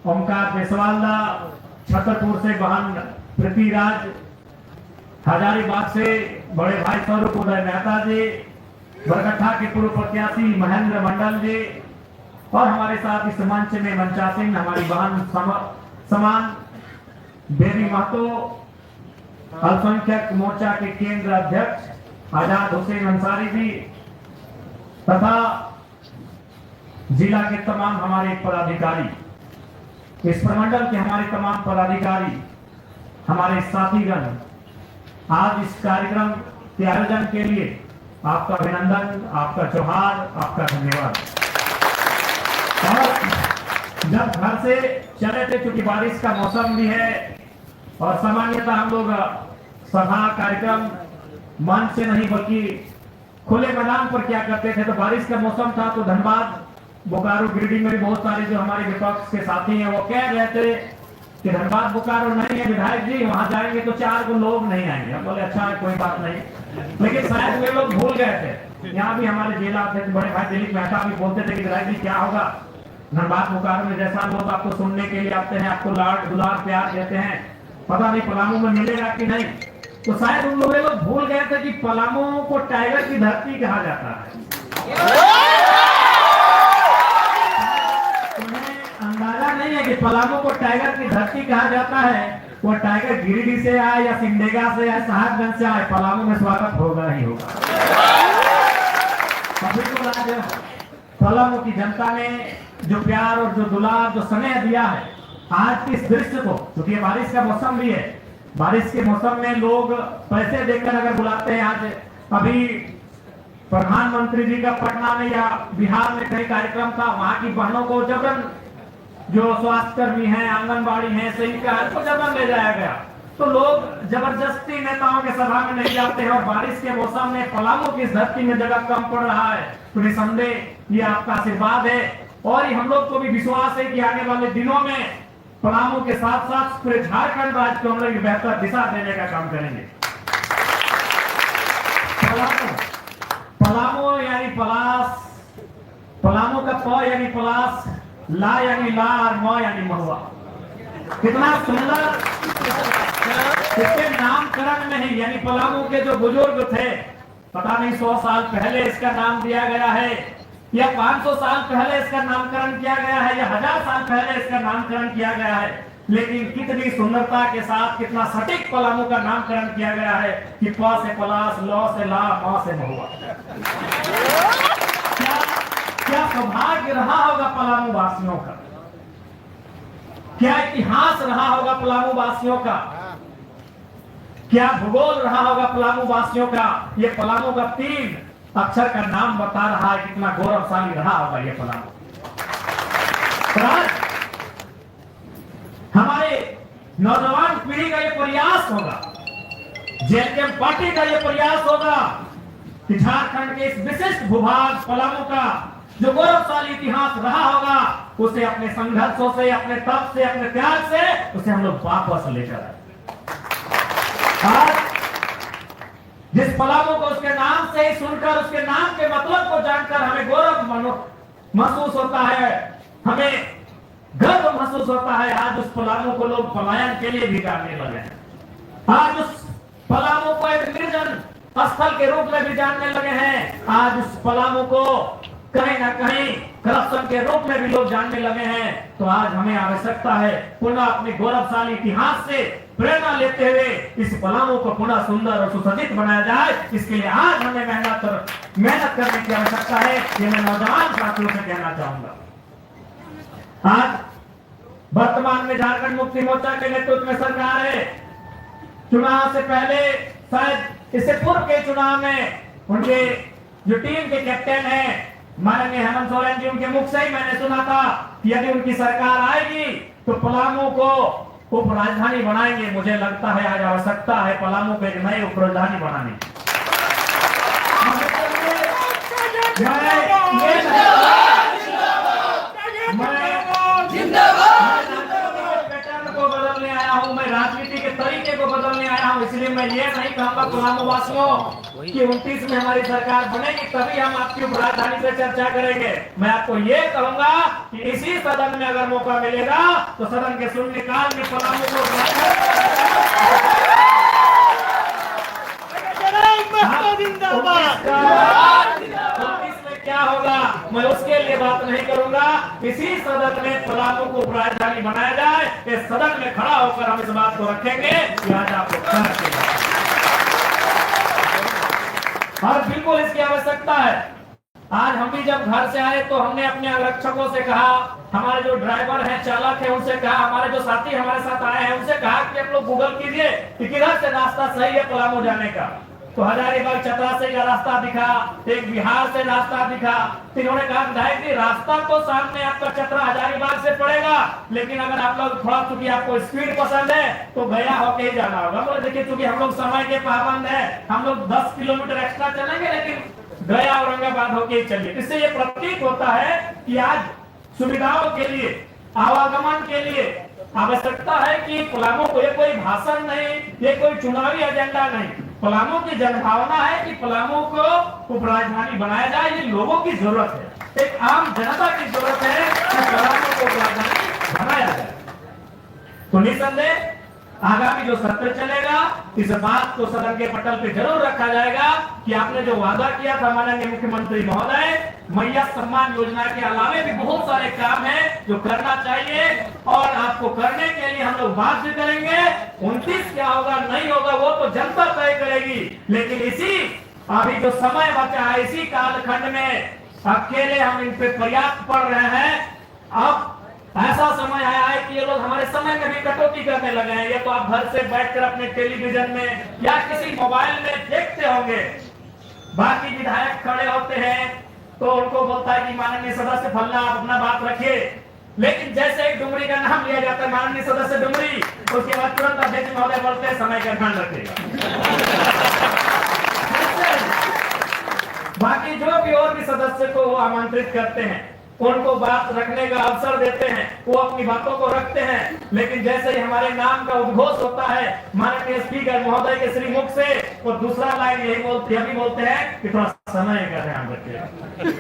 ओमकार बेसवालदा, छतरपुर से बहन पृथ्वीराज, हजारीबाग से बड़े भाई स्वरूप उदय मेहता जी, बरकट्ठा के पूर्व प्रत्याशी महेंद्र मंडल जी, और हमारे साथ इस मंच में मंचासीन हमारी बहन समान बेबी महतो, अल्पसंख्यक मोर्चा के केंद्र अध्यक्ष आजाद हुसैन अंसारी जी, तथा जिला के तमाम हमारे पदाधिकारी, इस प्रमंडल के हमारे तमाम पदाधिकारी, हमारे साथीगण, आज इस कार्यक्रम के आयोजन के लिए आपका अभिनंदन, आपका जोहार, आपका धन्यवाद। और जब घर से चले थे, क्योंकि बारिश का मौसम भी है और सामान्यतः हम लोग सभा कार्यक्रम मंच से नहीं बल्कि खुले मैदान पर क्या करते थे, तो बारिश का मौसम था तो धनबाद, बोकारो, गिरिडीह में भी बहुत सारे जो हमारे विपक्ष के साथी हैं वो कह रहे थे कि धनबाद बोकारो नहीं है विधायक जी, वहां जाएंगे तो 4 को लोग नहीं आएंगे। हम बोले अच्छा है, कोई बात नहीं, लेकिन शायद वे लोग भूल गए थे। यहाँ भी हमारे जिला अध्यक्ष बड़े भाई दिलीप मेहता भी बोलते थे कि विधायक जी क्या होगा, धनबाद बोकारो में जैसा लोग आपको सुनने के लिए आते हैं, आपको लाड दुलार प्यार देते हैं, पता नहीं पलामू में मिलेगा कि नहीं। तो शायद उन लोग भूल गए थे कि पलामू को टाइगर की धरती कहा जाता है। अंदाजा नहीं है कि पलामू को टाइगर की धरती कहा जाता है। वो टाइगर गिरिडीह से आए या सिमडेगा से आए, साहबगंज से आए, पलामू में स्वागत होगा ही होगा। अभी तो आज पलामू की जनता ने जो प्यार और जो दुलार, जो स्नेह दिया है, आज के इस दृश्य को, क्योंकि बारिश का मौसम भी है, बारिश के मौसम में लोग पैसे देकर अगर बुलाते हैं। आज अभी प्रधानमंत्री जी का पटना में या बिहार में कई कार्यक्रम था, वहां की बहनों को जबरन, जो स्वास्थ्य कर्मी हैं, आंगनबाड़ी हैं, सेविका है, तो जबरन ले जाया गया। तो लोग जबरदस्ती नेताओं के सभा में नहीं जाते हैं, और बारिश के मौसम में पलामू की धरती में जगह कम पड़ रहा है, तो निसंदेह ये आपका आशीर्वाद है। और हम लोग को भी विश्वास है कि आने वाले दिनों में पलामू के साथ साथ पूरे झारखंड राज्य को हम लोग बेहतर दिशा देने का काम करेंगे। पलामू यानी पलास, पलामू का प यानी पलास, ला यानी ला और म यानी महुआ। कितना सुंदर इसके नामकरण में ही, यानी पलामू के जो बुजुर्ग थे, पता नहीं 100 साल पहले इसका नाम दिया गया है या 500 साल पहले इसका नामकरण किया गया है या 1000 साल पहले इसका नामकरण किया गया है, लेकिन कितनी सुंदरता के साथ, कितना सटीक पलामू का नामकरण किया गया है कि प से पलास, ल से ला, म से महुआ। क्या सौभाग्य रहा होगा पलामू वासियों का, क्या इतिहास रहा होगा पलामू वासियों का, क्या भूगोल रहा होगा पलामू वासियों का। ये पलामू का 3 अक्षर का नाम बता रहा है कितना गौरवशाली रहा होगा ये पलामू। हमारे नौजवान पीढ़ी का ये प्रयास होगा, जेएमएम पार्टी का ये प्रयास होगा कि झारखंड के इस विशिष्ट भूभाग पलामू का जो गौरवशाली इतिहास रहा होगा, उसे अपने संघर्षों से, अपने तप से, अपने त्याग से, उसे हम लोग वापस लेकर आए। आज जिस पलामू को उसके नाम से ही सुनकर, उसके नाम के मतलब को जानकर हमें गौरव महसूस होता है, हमें गर्व महसूस होता है। आज उस पलामू को लोग पलायन के लिए भी जानने लगे हैं। आज उस पलामू को एक निर्जन स्थल के रूप में भी जानने लगे हैं। आज उस पलामू को कहीं ना कहीं करप्शन के रूप में भी लोग जानने लगे हैं। तो आज हमें आवश्यकता है पुनः अपने गौरवशाली इतिहास से प्रेरणा लेते हुए इस पलामू को पुनः सुंदर और सुसज्जित बनाया जाए। इसके लिए आज हमें मेहनत करने की आवश्यकता है, ये मैं नौजवान साथियों से कहना चाहूंगा। आज वर्तमान में झारखंड मुक्ति मोर्चा के नेतृत्व में सरकार है। चुनाव से पहले, शायद इससे पूर्व के चुनाव में उनके जो टीम के कैप्टन है माननीय हेमंत सोरेन जी, उनके मुख से ही मैंने सुना था कि यदि उनकी सरकार आएगी तो पलामू को उप राजधानी बनाएंगे। मुझे लगता है आज आवश्यकता है पलामू को एक नई उप राजधानी बनाने की। पैटर्न को बदलने आया हूं, मैं राजनीति के तरीके को बदलने आया हूं। हूँ। इसलिए मैं ये नहीं कहूँगा पलामू वासियों कि 29 में हमारी सरकार बनेगी तभी हम आपकी राजधानी पे चर्चा करेंगे। मैं आपको ये कहूंगा कि इसी सदन में अगर मौका मिलेगा तो सदन के शून्यकाल में पलामू को क्या होगा मैं उसके लिए बात नहीं करूंगा। इसी सदन में पलामू को राजधानी बनाया जाए, इस सदन में खड़ा होकर हम इस बात को रखेंगे कि आज आपको और बिल्कुल इसकी आवश्यकता है। आज हम भी जब घर से आए तो हमने अपने आरक्षकों से कहा, हमारे जो ड्राइवर हैं, चालक हैं, उनसे कहा, हमारे जो साथी हमारे साथ आए हैं उनसे कहा कि हम लोग गूगल कीजिए कि किधर से रास्ता सही है पलामू जाने का। तो हजारीबाग चतरा से का रास्ता दिखा, एक बिहार से रास्ता दिखा। इन्होंने कहा विधायक जी रास्ता तो सामने आपका चतरा हजारीबाग से पड़ेगा, लेकिन अगर आप लोग थोड़ा चूंकि आपको स्पीड पसंद है तो गया होके ही जाना होगा। बोले देखिए चूंकि हम लोग समय के पाबंद है, हम लोग 10 किलोमीटर एक्स्ट्रा चलेंगे लेकिन गया औरंगाबाद होके ही चलिए। इससे ये प्रतीक होता है कि आज सुविधाओं के लिए, आवागमन के लिए आवश्यकता है कि पलामू को, ये कोई भाषण नहीं, ये कोई चुनावी एजेंडा नहीं, पलामू की जनभावना है कि पलामू को उपराजधानी बनाया जाए। ये लोगों की जरूरत है, एक आम जनता की जरूरत है कि पलामू को उपराजधानी बनाया जाए। तो निसंदेह आगामी जो सत्र चलेगा इस बात को सदन के पटल पे जरूर रखा जाएगा कि आपने जो वादा किया था माननीय मुख्यमंत्री महोदय, मैया सम्मान योजना के अलावे भी बहुत सारे काम हैं जो करना चाहिए और आपको करने के लिए हम लोग बात भी करेंगे। 29 क्या होगा नहीं होगा वो तो जनता तय करेगी, लेकिन इसी अभी जो समय बचा है इसी कालखंड में अकेले हम इन पे पर्याप्त पड़ रहे हैं। अब ऐसा समय आया है कि ये लोग हमारे समय में भी कटौती करने लगे हैं। ये तो आप घर से बैठकर अपने टेलीविजन में या किसी मोबाइल में देखते होंगे, बाकी विधायक खड़े होते हैं तो उनको बोलता है कि माननीय सदस्य फल्ला आप अपना बात रखिए, लेकिन जैसे एक डुमरी का नाम लिया जाता है माननीय सदस्य डुमरी, उसके बाद तुरंत अध्यक्ष महोदय बोलते हैं समय का ध्यान रखिएगा। बाकी जो भी और भी सदस्य को वो आमंत्रित करते हैं, उनको बात रखने का अवसर देते हैं, वो अपनी बातों को रखते हैं, लेकिन जैसे ही हमारे नाम का उद्घोष होता है माननीय स्पीकर महोदय के श्रीमुख से, वो दूसरा लाइन यही बोलते हैं कि थोड़ा समय का ध्यान रखिए।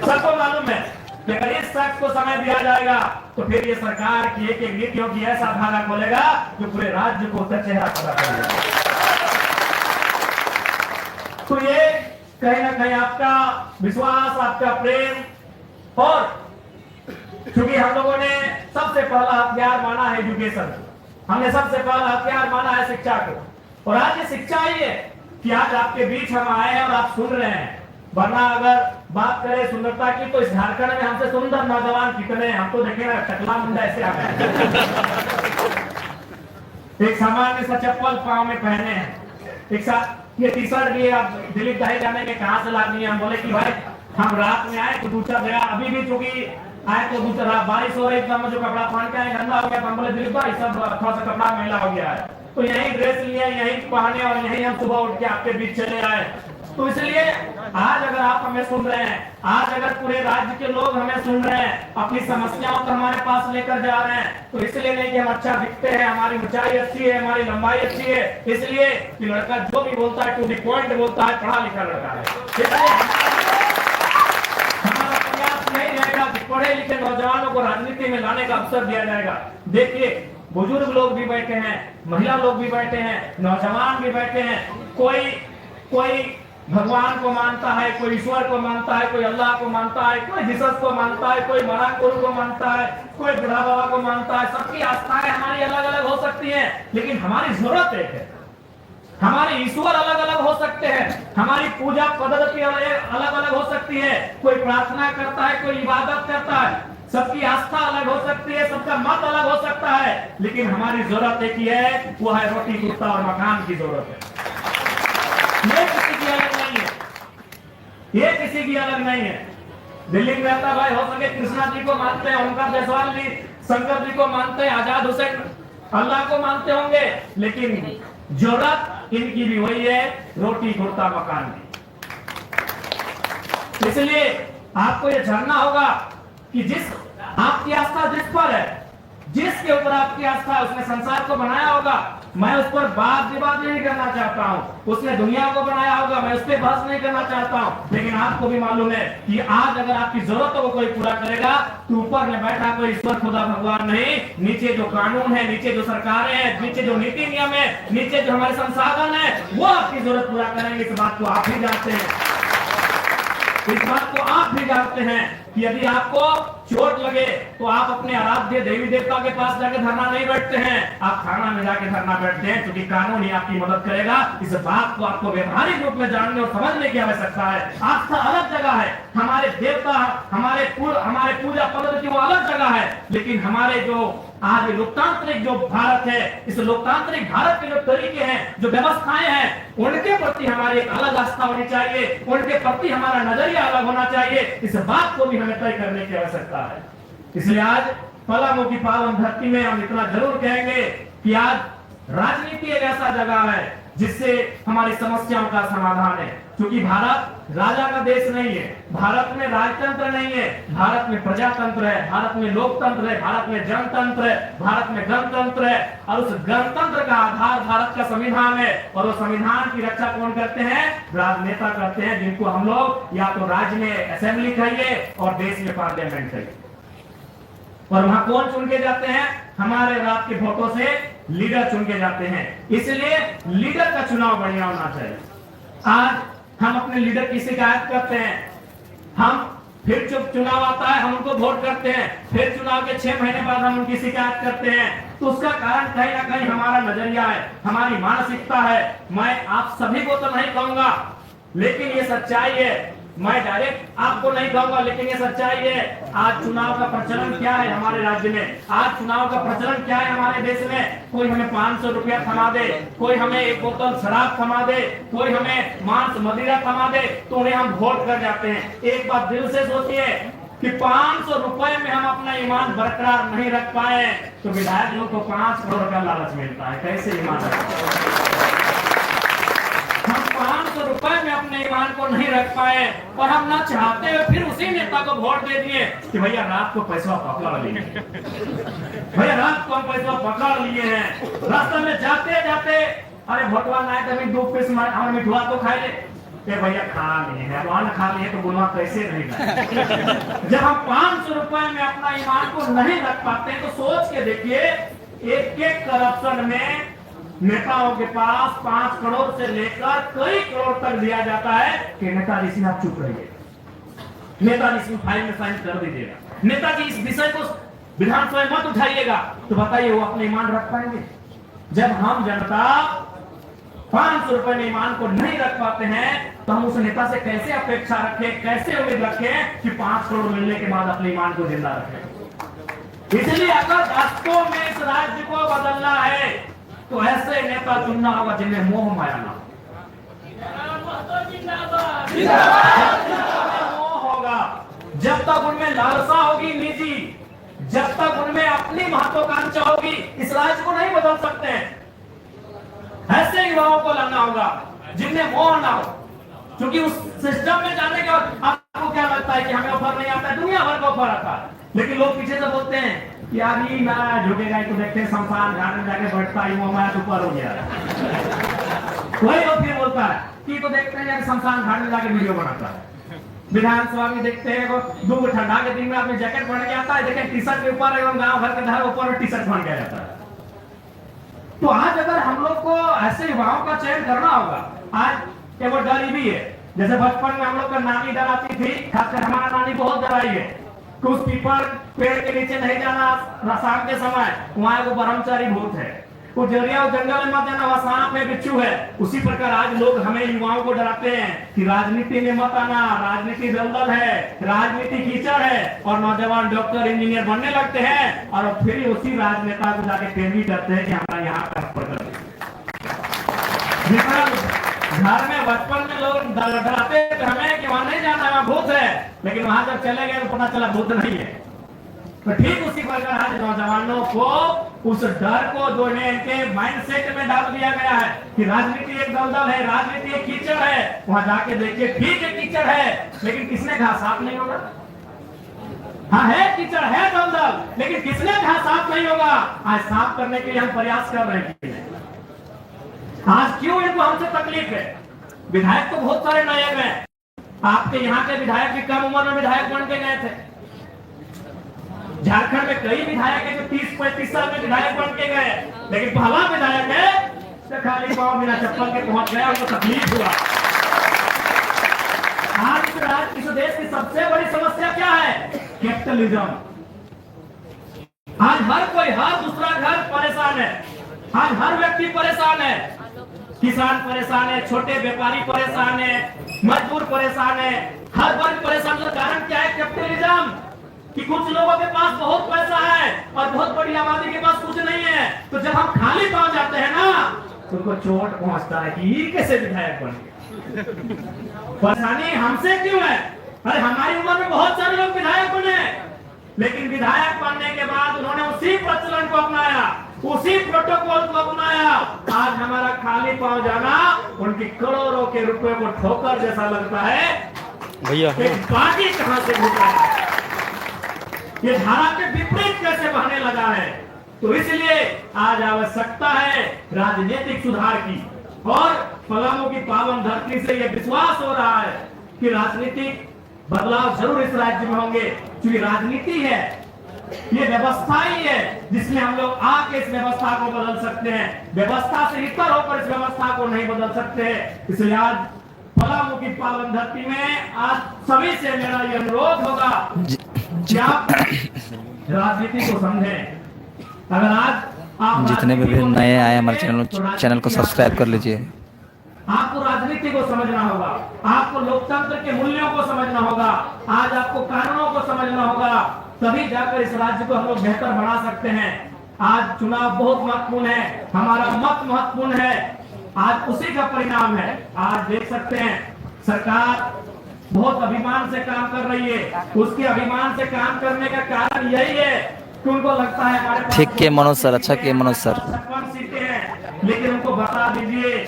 सबको मालूम है कि अगर इस शख्स को समय दिया जाएगा तो फिर ये सरकार की एक एक नीतियों की ऐसा धागा खोलेगा जो पूरे राज्य को उसका चेहरा पता चलेगा। तो ये कहीं ना कहीं आपका विश्वास, आपका प्रेम, और क्योंकि हम लोगों ने सबसे पहला हथियार माना है एजुकेशन, हमने सबसे पहला हथियार माना है शिक्षा को, और आज ये शिक्षा ही है कि आज आपके बीच हम आए हैं और आप सुन रहे हैं। वरना अगर बात करें सुंदरता की तो इस झारखंड में हमसे सुंदर नौजवान कितने हैं, हम तो देखे ना टकला मुंडा ऐसे आ गए, एक सामान्य सा चप्पल पांव में पहने हैं, एक ये टी शर्ट भी आप दिलीप दहे जाने के कहां से लानी है। हम बोले कि भाई हम रात में आए तो दूसरा गया, अभी भी चूंकि आए तो दूसरा बारिश हो रही एकदम जो कपड़ा पहन के आए गंदा हो गया, तो हम बोले दिलीप भाई सब थोड़ा सा कपड़ा मैला हो गया है, तो यही ड्रेस लिए, यही पहने और यही हम सुबह उठ के आपके बीच चले आए। तो इसलिए आज अगर आप हमें सुन रहे हैं, आज अगर पूरे राज्य के लोग हमें सुन रहे हैं, अपनी समस्याओं को हमारे पास लेकर जा रहे हैं, तो इसलिए नहीं कि हम अच्छा दिखते हैं, हमारी ऊंचाई अच्छी है, हमारी लंबाई अच्छी है, इसलिए कि लड़का जो भी बोलता है टू द पॉइंट बोलता है, पढ़ा लिखा लड़का है। नहीं रहेगा कि पढ़े लिखे नौजवानों को राजनीति में लाने का अवसर दिया जाएगा। देखिए बुजुर्ग लोग भी बैठे हैं, महिला लोग भी बैठे हैं, नौजवान भी बैठे हैं, कोई भगवान को मानता है, कोई ईश्वर को मानता है, कोई अल्लाह को मानता है, कोई जीसस को मानता है, कोई महापुरुष को मानता है, कोई बुढ़ा बाबा को मानता है। सबकी आस्थाएं हमारी अलग अलग हो सकती हैं, लेकिन हमारी जरूरत एक है। हमारे ईश्वर अलग अलग हो सकते हैं, हमारी पूजा पद्धति अलग अलग हो सकती है, कोई प्रार्थना करता है, कोई इबादत करता है, सबकी आस्था अलग हो सकती है, सबका मत अलग हो सकता है, लेकिन हमारी जरूरत एक ही है, वो है रोटी कुत्ता और मकान की जरूरत है। ये किसी की अलग नहीं है, ये किसी की अलग नहीं है। दिल्ली में रहता भाई हो सके कृष्णा जी को मानते हैं, ओमकार जायसवाल जी शंकर जी को मानते हैं, आजाद हुसैन अल्लाह को मानते होंगे, लेकिन जरूरत इनकी भी वही है, रोटी कुर्ता मकान की। इसलिए आपको यह जानना होगा कि जिस आपकी आस्था जिस पर है, जिस जिसके ऊपर आपकी आस्था है, उसने संसार को बनाया होगा, मैं उस पर बात विवाद नहीं करना चाहता हूं। उसने दुनिया को बनाया होगा, मैं उस पर बहस नहीं करना चाहता हूं। लेकिन आपको भी मालूम है कि आज अगर आपकी जरूरतों को कोई पूरा करेगा तो ऊपर में बैठा कोई ईश्वर खुदा भगवान नहीं, नीचे जो कानून है, नीचे जो सरकारें हैं, नीचे जो नीति नियम है, नीचे जो हमारे संसाधन है, वो आपकी जरूरत पूरा करेंगे। इस बात को आप भी जानते हैं। इस बात को आप भी जानते हैं कि यदि आपको चोट लगे तो आप अपने आराध्य देवी देवता के पास जाके धरना नहीं बैठते हैं, आप थाना में जाके धरना बैठते हैं, क्योंकि कानून ही आपकी मदद करेगा। इस बात को आपको व्यवहारिक रूप में जानने और समझने की आवश्यकता है। आस्था अलग जगह है, हमारे देवता, हमारे पूजा पद्धति वो अलग जगह है, लेकिन हमारे जो आज लोकतांत्रिक जो भारत है, इस लोकतांत्रिक भारत के जो तरीके हैं, जो व्यवस्थाएं हैं, उनके प्रति हमारी एक अलग आस्था होनी चाहिए, उनके प्रति हमारा नजरिया अलग होना चाहिए। इस बात को भी हमें तय करने की आवश्यकता है। इसलिए आज पलामू की पावन धरती में हम इतना जरूर कहेंगे कि आज राजनीति एक ऐसा जगह है जिससे हमारी समस्याओं का समाधान है। क्योंकि भारत राजा का देश नहीं है, भारत में राजतंत्र नहीं है, भारत में प्रजातंत्र है, भारत में लोकतंत्र है, भारत में जनतंत्र है, भारत में गणतंत्र है। और उस गणतंत्र का आधार भारत का संविधान है। और वो संविधान की रक्षा कौन करते हैं? राजनेता करते हैं, जिनको हम लोग या तो राज्य में असेंबली कहिए और देश में पार्लियामेंट कहिए। और वहां कौन चुन के जाते हैं? हमारे रात के वोटों से लीडर चुन के जाते हैं। इसलिए लीडर का चुनाव बढ़िया होना चाहिए। आज हम अपने लीडर की शिकायत करते हैं, हम फिर चुनाव आता है, हम उनको वोट करते हैं, फिर चुनाव के 6 महीने बाद हम उनकी शिकायत करते हैं। तो उसका कारण कहीं ना कहीं हमारा नजरिया है, हमारी मानसिकता है। मैं आप सभी को तो नहीं कहूंगा, लेकिन ये सच्चाई है। मैं डायरेक्ट आपको नहीं कहूंगा, लेकिन ये सच्चाई है। आज चुनाव का प्रचलन क्या है हमारे राज्य में? आज चुनाव का प्रचलन क्या है हमारे देश में? कोई हमें 500 रुपया थमा दे, कोई हमें एक बोतल शराब थमा दे, कोई हमें मांस मदिरा थमा दे, तो उन्हें हम वोट कर जाते हैं। एक बात दिल से सोचिए कि 500 रुपए में हम अपना ईमान बरकरार नहीं रख पाए तो विधायक लोग को 5 करोड़ का लालच मिलता है। कैसे ईमान रखें? हम 500 रुपए में अपने ईमान को नहीं रख पाए और हम ना चाहते हुए फिर उसी नेता को वोट दे दिए कि भैया रात को पैसा पकड़ लिए, भैया रात को हम पैसा पकड़ लिए हैं। रास्ते में जाते जाते अरे भोटवा ना है तो 2 पीस हमारे मिठुआ तो खाए ले, भैया खा लिए है, वहां खा लिए तो गुना कैसे नहीं खाए। जब हम 500 रुपए में अपना ईमान को नहीं रख पाते तो सोच के देखिए, एक करप्शन में नेताओं के पास 5 करोड़ से लेकर कई करोड़ तक दिया जाता है कि नेताजी सिंह आप चुप रहिए, नेताजी सिंह फाइल में साइन कर दीजिएगा, नेताजी इस विषय को विधानसभा मत उठाइएगा। तो बताइए वो अपने ईमान रख पाएंगे? जब हम जनता 500 रुपए में ईमान को नहीं रख पाते हैं तो हम उस नेता से कैसे अपेक्षा रखें, कैसे उम्मीद रखें कि 5 करोड़ मिलने के बाद अपने ईमान को जिंदा रखें। इसलिए अगर वास्तव में इस राज्य को बदलना है तो ऐसे नेता चुनना होगा जिनमें मोह माया ना मोह होगा। जब तक उनमें लालसा होगी निजी, जब तक उनमें अपनी महत्वाकांक्षा होगी, इस राज्य को नहीं बदल सकते। ऐसे युवाओं को लाना होगा जिनमें मोह ना हो, क्योंकि उस सिस्टम में जाने के बाद आपको क्या लगता है कि हमें ऑफर नहीं आता है? दुनिया भर का ऑफर आता है, लेकिन लोग पीछे से बोलते हैं यार ये ना झुकेगा तो देखते हैं शमशान घाट में जाके बैठता ही वो मैं ऊपर हो गया। वही लोग फिर बोलता है कि तो देखते हैं यार शमशान घाट में जाके वीडियो बनाता है। विधानसभा में देखते हैं दो ठंडा के दिन में अपने जैकेट पहन के आता है, देखें टी शर्ट के ऊपर एवं गाँव भर के घर ऊपर टी शर्ट पहन के जाता है। तो आज अगर हम लोग को ऐसे युवाओं का चयन करना होगा, आज एक डर भी है। जैसे बचपन में हम लोग का नानी डर आती थी, खासकर हमारा नानी बहुत डराई है कि उस पीपल पेड़ के नीचे नहीं जाना शाम के समय, वहां एक ब्रह्मचारी भूत है, वो जरिया जंगल में मत जाना, वहां सांप है, बिच्छू है। उसी प्रकार आज लोग हमें युवाओं को डराते हैं कि राजनीति में मत आना, राजनीति दलदल है, राजनीति कीचड़ है, और नौजवान डॉक्टर इंजीनियर बनने लगते हैं और फिर उसी राजनेता को जाके पैरवी करते हैं कि हमारा यहाँ का घर में बचपन में लोग डराते थे हमें कि वहां नहीं जाना, वहां भूत है, लेकिन वहां जब चले गए तो पता चला भूत नहीं है। तो ठीक उसी प्रकार आज नौजवानों को उस डर को जो इनके माइंडसेट में डाल दिया गया है कि राजनीति एक दलदल है, राजनीति एक कीचड़ है, वहां जाके देखिए ठीक है कीचड़ है, लेकिन किसने कहा साफ नहीं होगा? हाँ है कीचड़ है दलदल, लेकिन किसने कहा साफ नहीं होगा? आज साफ करने के लिए हम प्रयास कर रहे हैं। आज क्यों इनको हमसे तकलीफ है? विधायक तो बहुत सारे नए गए, आपके यहाँ के विधायक भी कम उम्र में विधायक बन के गए थे। झारखंड में कई विधायक है जो 30-35 साल में विधायक बन के गए, लेकिन पहला विधायक है तो खाली पांव बिना चप्पल के पहुंच गया, उनको तकलीफ हुआ। आज इस देश की सबसे बड़ी समस्या क्या है? कैपिटलिज्म। आज हर कोई, हर दूसरा घर परेशान है, आज हर व्यक्ति परेशान है, किसान परेशान है, छोटे व्यापारी परेशान है, मजदूर परेशान है, हर वर्ग परेशान है। कारण क्या है? कैपिटलिज्म। कि कुछ लोगों के पास बहुत पैसा है और बहुत बड़ी आबादी के पास कुछ नहीं है, तो जब हम खाली पांव जाते हैं ना तो उनको चोट पहुंचता है कि ये कैसे विधायक बन गए। परेशानी हमसे क्यों है? अरे हमारी उम्र में बहुत सारे लोग विधायक बने, लेकिन विधायक बनने के बाद उन्होंने उसी प्रचलन को अपनाया, उसी प्रोटोकॉल को अपनाया। आज हमारा खाली पांव जाना उनकी करोड़ों के रुपए को ठोकर जैसा लगता है। भैया बाकी कहां से घुसा है? ये धारा के विपरीत कैसे बहने लगा है? तो इसलिए आज आवश्यकता है राजनीतिक सुधार की, और पलामू की पावन धरती से यह विश्वास हो रहा है कि राजनीतिक बदलाव जरूर इस राज्य में होंगे। क्योंकि राजनीति है, ये व्यवस्था ही है जिसमें हम लोग आके इस व्यवस्था को बदल सकते हैं। व्यवस्था से इतर होकर इस व्यवस्था को नहीं बदल सकते। इसलिए आज पलामू की पावन धरती में आज सभी से मेरा यह अनुरोध होगा कि आप राजनीति को समझें। अगर आज आप जितने भी नए आए हमारे चैनल को सब्सक्राइब कर लीजिए। आपको राजनीति को समझना होगा, आपको लोकतंत्र के मूल्यों को समझना होगा, आज आपको कानूनों को समझना होगा, तभी जाकर इस राज्य को हम लोग बेहतर बना सकते हैं। आज चुनाव बहुत महत्वपूर्ण है, हमारा मत महत्वपूर्ण है, आज उसी का परिणाम है। आज देख सकते हैं सरकार बहुत अभिमान से काम कर रही है। उसके अभिमान से काम करने का कारण यही है कि उनको लगता है हमारे पास ठीक के मनोज सर, अच्छा के मनोज सर, 56 सीटें हैं, लेकिन उनको बता दीजिए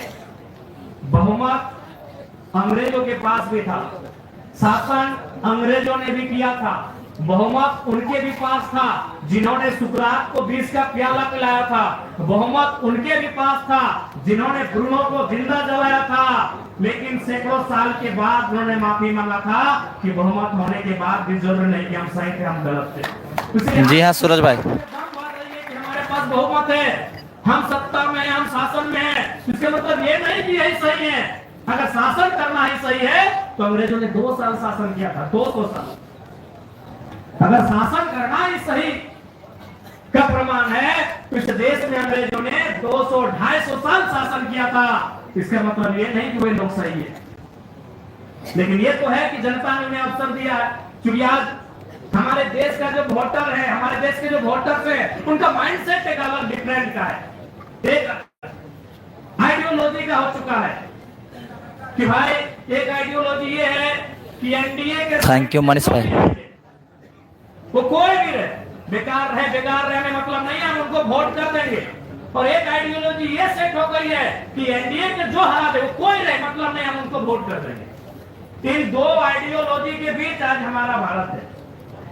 बहुमत अंग्रेजों के पास भी था, शासन अंग्रेजों ने भी किया था, बहुमत उनके भी पास था जिन्होंने सुकरात को विष का प्याला पिलाया था, बहुमत उनके भी पास था जिन्होंने ब्रूनो को जिंदा जलाया था, लेकिन सैकड़ों साल के बाद उन्होंने माफी मांगा था कि बहुमत होने के बाद भी जरूर नहीं कि हम सही थे, हम गलत थे। जी हाँ सूरज भाई, हमारे पास बहुमत है, हम सत्ता में हैं, हम शासन में हैं, इसका मतलब ये नहीं कि यही सही है। अगर शासन करना ही सही है तो अंग्रेजों ने 2 साल शासन किया था, 200 साल। अगर शासन करना ही सही का प्रमाण है तो इस देश में अंग्रेजों ने 200-250 साल शासन किया था। इसका मतलब ये नहीं कि वे लोग सही है, लेकिन ये तो है कि जनता ने उन्हें अवसर दिया है। क्योंकि आज हमारे देश का जो वोटर है, हमारे देश के जो वोटर्स है, उनका माइंडसेट एक अलग डिफरेंट का है, एक आइडियोलॉजी का हो चुका है कि भाई एक आइडियोलॉजी ये है कि एनडीए के, थैंक यू मनीष भाई, वो कोई भी रहे, बेकार रहने मतलब नहीं है, हम उनको वोट कर देंगे। और एक आइडियोलॉजी ये सेट हो गई है कि एनडीए के जो हरा दे वो कोई रहे मतलब नहीं, हम उनको वोट कर देंगे। इन 2 आइडियोलॉजी के बीच आज हमारा भारत है,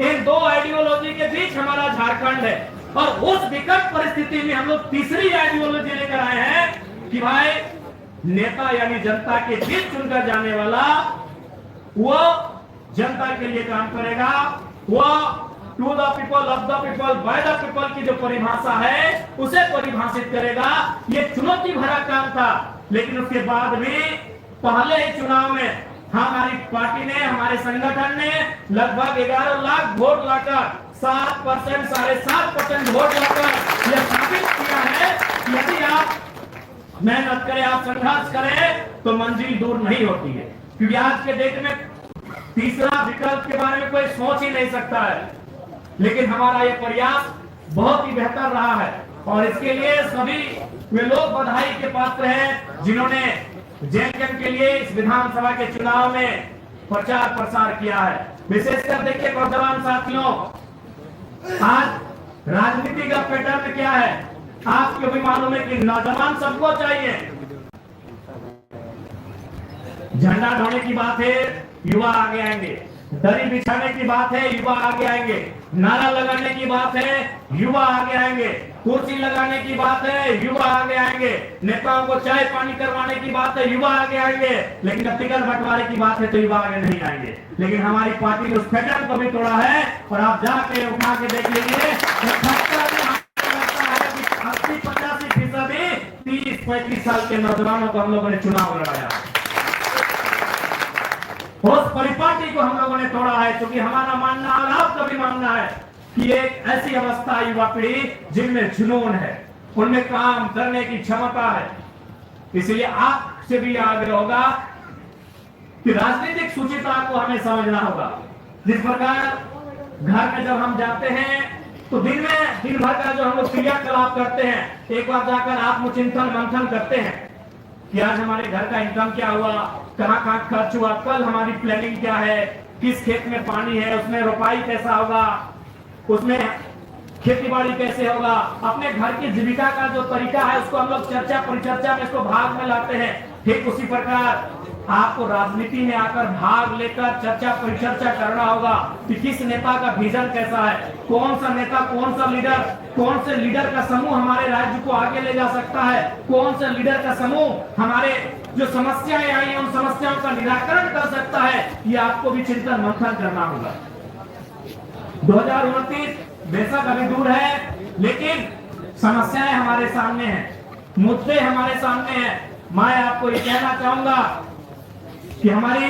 इन 2 आइडियोलॉजी के बीच हमारा झारखंड है, और उस विकट परिस्थिति में हम लोग तीसरी आइडियोलॉजी लेकर आए हैं कि भाई नेता यानी जनता के बीच चुनकर जाने वाला वो जनता के लिए काम करेगा, वो to the people, of the people, by the people की जो परिभाषा है उसे परिभाषित करेगा। ये चुनौती भरा काम था, लेकिन उसके बाद भी पहले ही चुनाव में हमारी पार्टी ने, हमारे संगठन ने लगभग 11 लाख वोट लाकर 7%, 7.5% वोट लाकर यह साबित किया है कि यदि आप मेहनत करें, आप संघर्ष करें तो मंजिल दूर नहीं होती है। क्योंकि आज के डेट में तीसरा विकल्प के बारे में कोई सोच ही नहीं सकता है, लेकिन हमारा ये प्रयास बहुत ही बेहतर रहा है, और इसके लिए सभी वे लोग बधाई के पात्र हैं जिन्होंने जेएमएम के लिए इस विधानसभा के चुनाव में प्रचार प्रसार किया है। विशेषकर देखिए नौजवान साथियों, आज राजनीति का पैटर्न क्या है आपको भी मालूम है कि नौजवान सबको चाहिए। झंडा ढोने की बात है, युवा आगे आएंगे, दरी बिछाने की बात है, युवा आगे आएंगे। नारा लगाने की बात है, युवा आगे आएंगे। कुर्सी लगाने की बात है, युवा आगे आएंगे। नेताओं को चाय पानी करवाने की बात है, युवा आगे आएंगे। लेकिन अब टिकट बंटवारे की बात है तो युवा आगे नहीं आएंगे। लेकिन हमारी पार्टी ने उस पैटर्न को भी तोड़ा है। और आप जाके उठा के देख लीजिए, 80-85% 30-35 साल के नौजवानों को हम लोगों ने चुनाव लड़ाया। उस परिपाटी को हम लोगों ने तोड़ा है, क्योंकि हमारा मानना और आपका भी मानना है कि एक ऐसी अवस्था युवा पीढ़ी जिनमें जुनून है, उनमें काम करने की क्षमता है। इसलिए आपसे भी आग्रह होगा कि राजनीतिक सुचिता को हमें समझना होगा। जिस प्रकार घर में जब हम जाते हैं तो दिन भर का जो हम लोग क्रियाकलाप करते हैं, एक बार जाकर आत्मचिंतन मंथन करते हैं कि आज हमारे घर का इनकम क्या हुआ, कहां खर्च हुआ, कल हमारी प्लानिंग क्या है, किस खेत में पानी है, उसमें रोपाई कैसा होगा, उसमें खेती बाड़ी कैसे होगा, अपने घर की जीविका का जो तरीका है उसको हम लोग चर्चा परिचर्चा में इसको भाग में लाते हैं। ठीक उसी प्रकार आपको राजनीति में आकर भाग लेकर चर्चा परिचर्चा करना होगा कि किस नेता का विजन कैसा है, कौन सा नेता, कौन सा लीडर, कौन से लीडर का समूह हमारे राज्य को आगे ले जा सकता है, कौन सा लीडर का समूह हमारे जो समस्याएं आई उन समस्याओं का निराकरण कर सकता है। ये आपको भी चिंतन मंथन करना होगा। 2029 बेशक अभी दूर है, लेकिन समस्याएं हमारे सामने हैं, मुद्दे हमारे सामने हैं। मैं आपको ये कहना चाहूंगा कि हमारी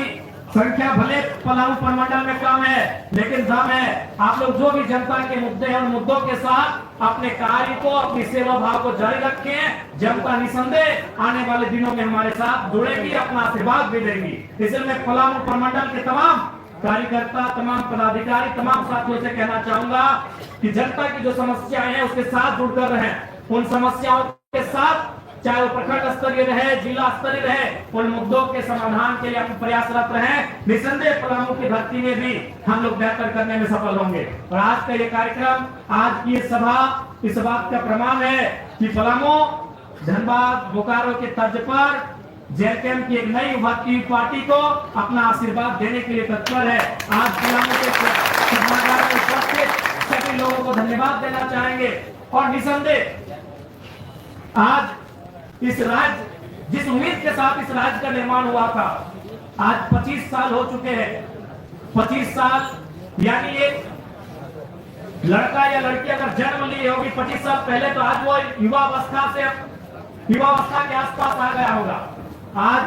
संख्या भले पलामू प्रमंडल में कम है, लेकिन दम है। आप लोग जो भी जनता के मुद्दे हैं उन मुद्दों के साथ अपने कार्य को, अपनी सेवा भाव को जारी रखें। जनता निसंदेह आने वाले दिनों में हमारे साथ जुड़ेगी, अपना आशीर्वाद भी देगी। इसलिए मैं पलामू प्रमंडल के तमाम कार्यकर्ता, तमाम पदाधिकारी, तमाम साथियों से कहना चाहूंगा कि जनता की जो समस्याएं हैं उसके साथ जुड़कर रहें। उन समस्याओं के साथ, चाहे वो प्रखंड स्तरीय रहे, जिला स्तरीय रहे, उन मुद्दों के समाधान के लिए हम प्रयासरत रहें। निसंदेह पलामू की धरती में भी हम लोग बेहतर करने में सफल होंगे। और आज का ये कार्यक्रम, आज की ये सभा इस बात का प्रमाण है कि पलामू धनबाद बोकारो के तर्ज पर जेकेएम की एक नई उभरती पार्टी को अपना आशीर्वाद देने के लिए तत्पर है। आज पलामू के सभागार में उपस्थित सभी लोगों को धन्यवाद देना चाहेंगे। और निसंदेह आज इस राज्य, जिस उम्मीद के साथ इस राज्य का निर्माण हुआ था, आज 25 साल हो चुके हैं। 25 साल यानी एक लड़का या लड़की अगर जन्म ली होगी 25 साल पहले, तो आज वो युवावस्था के आसपास आ गया होगा। आज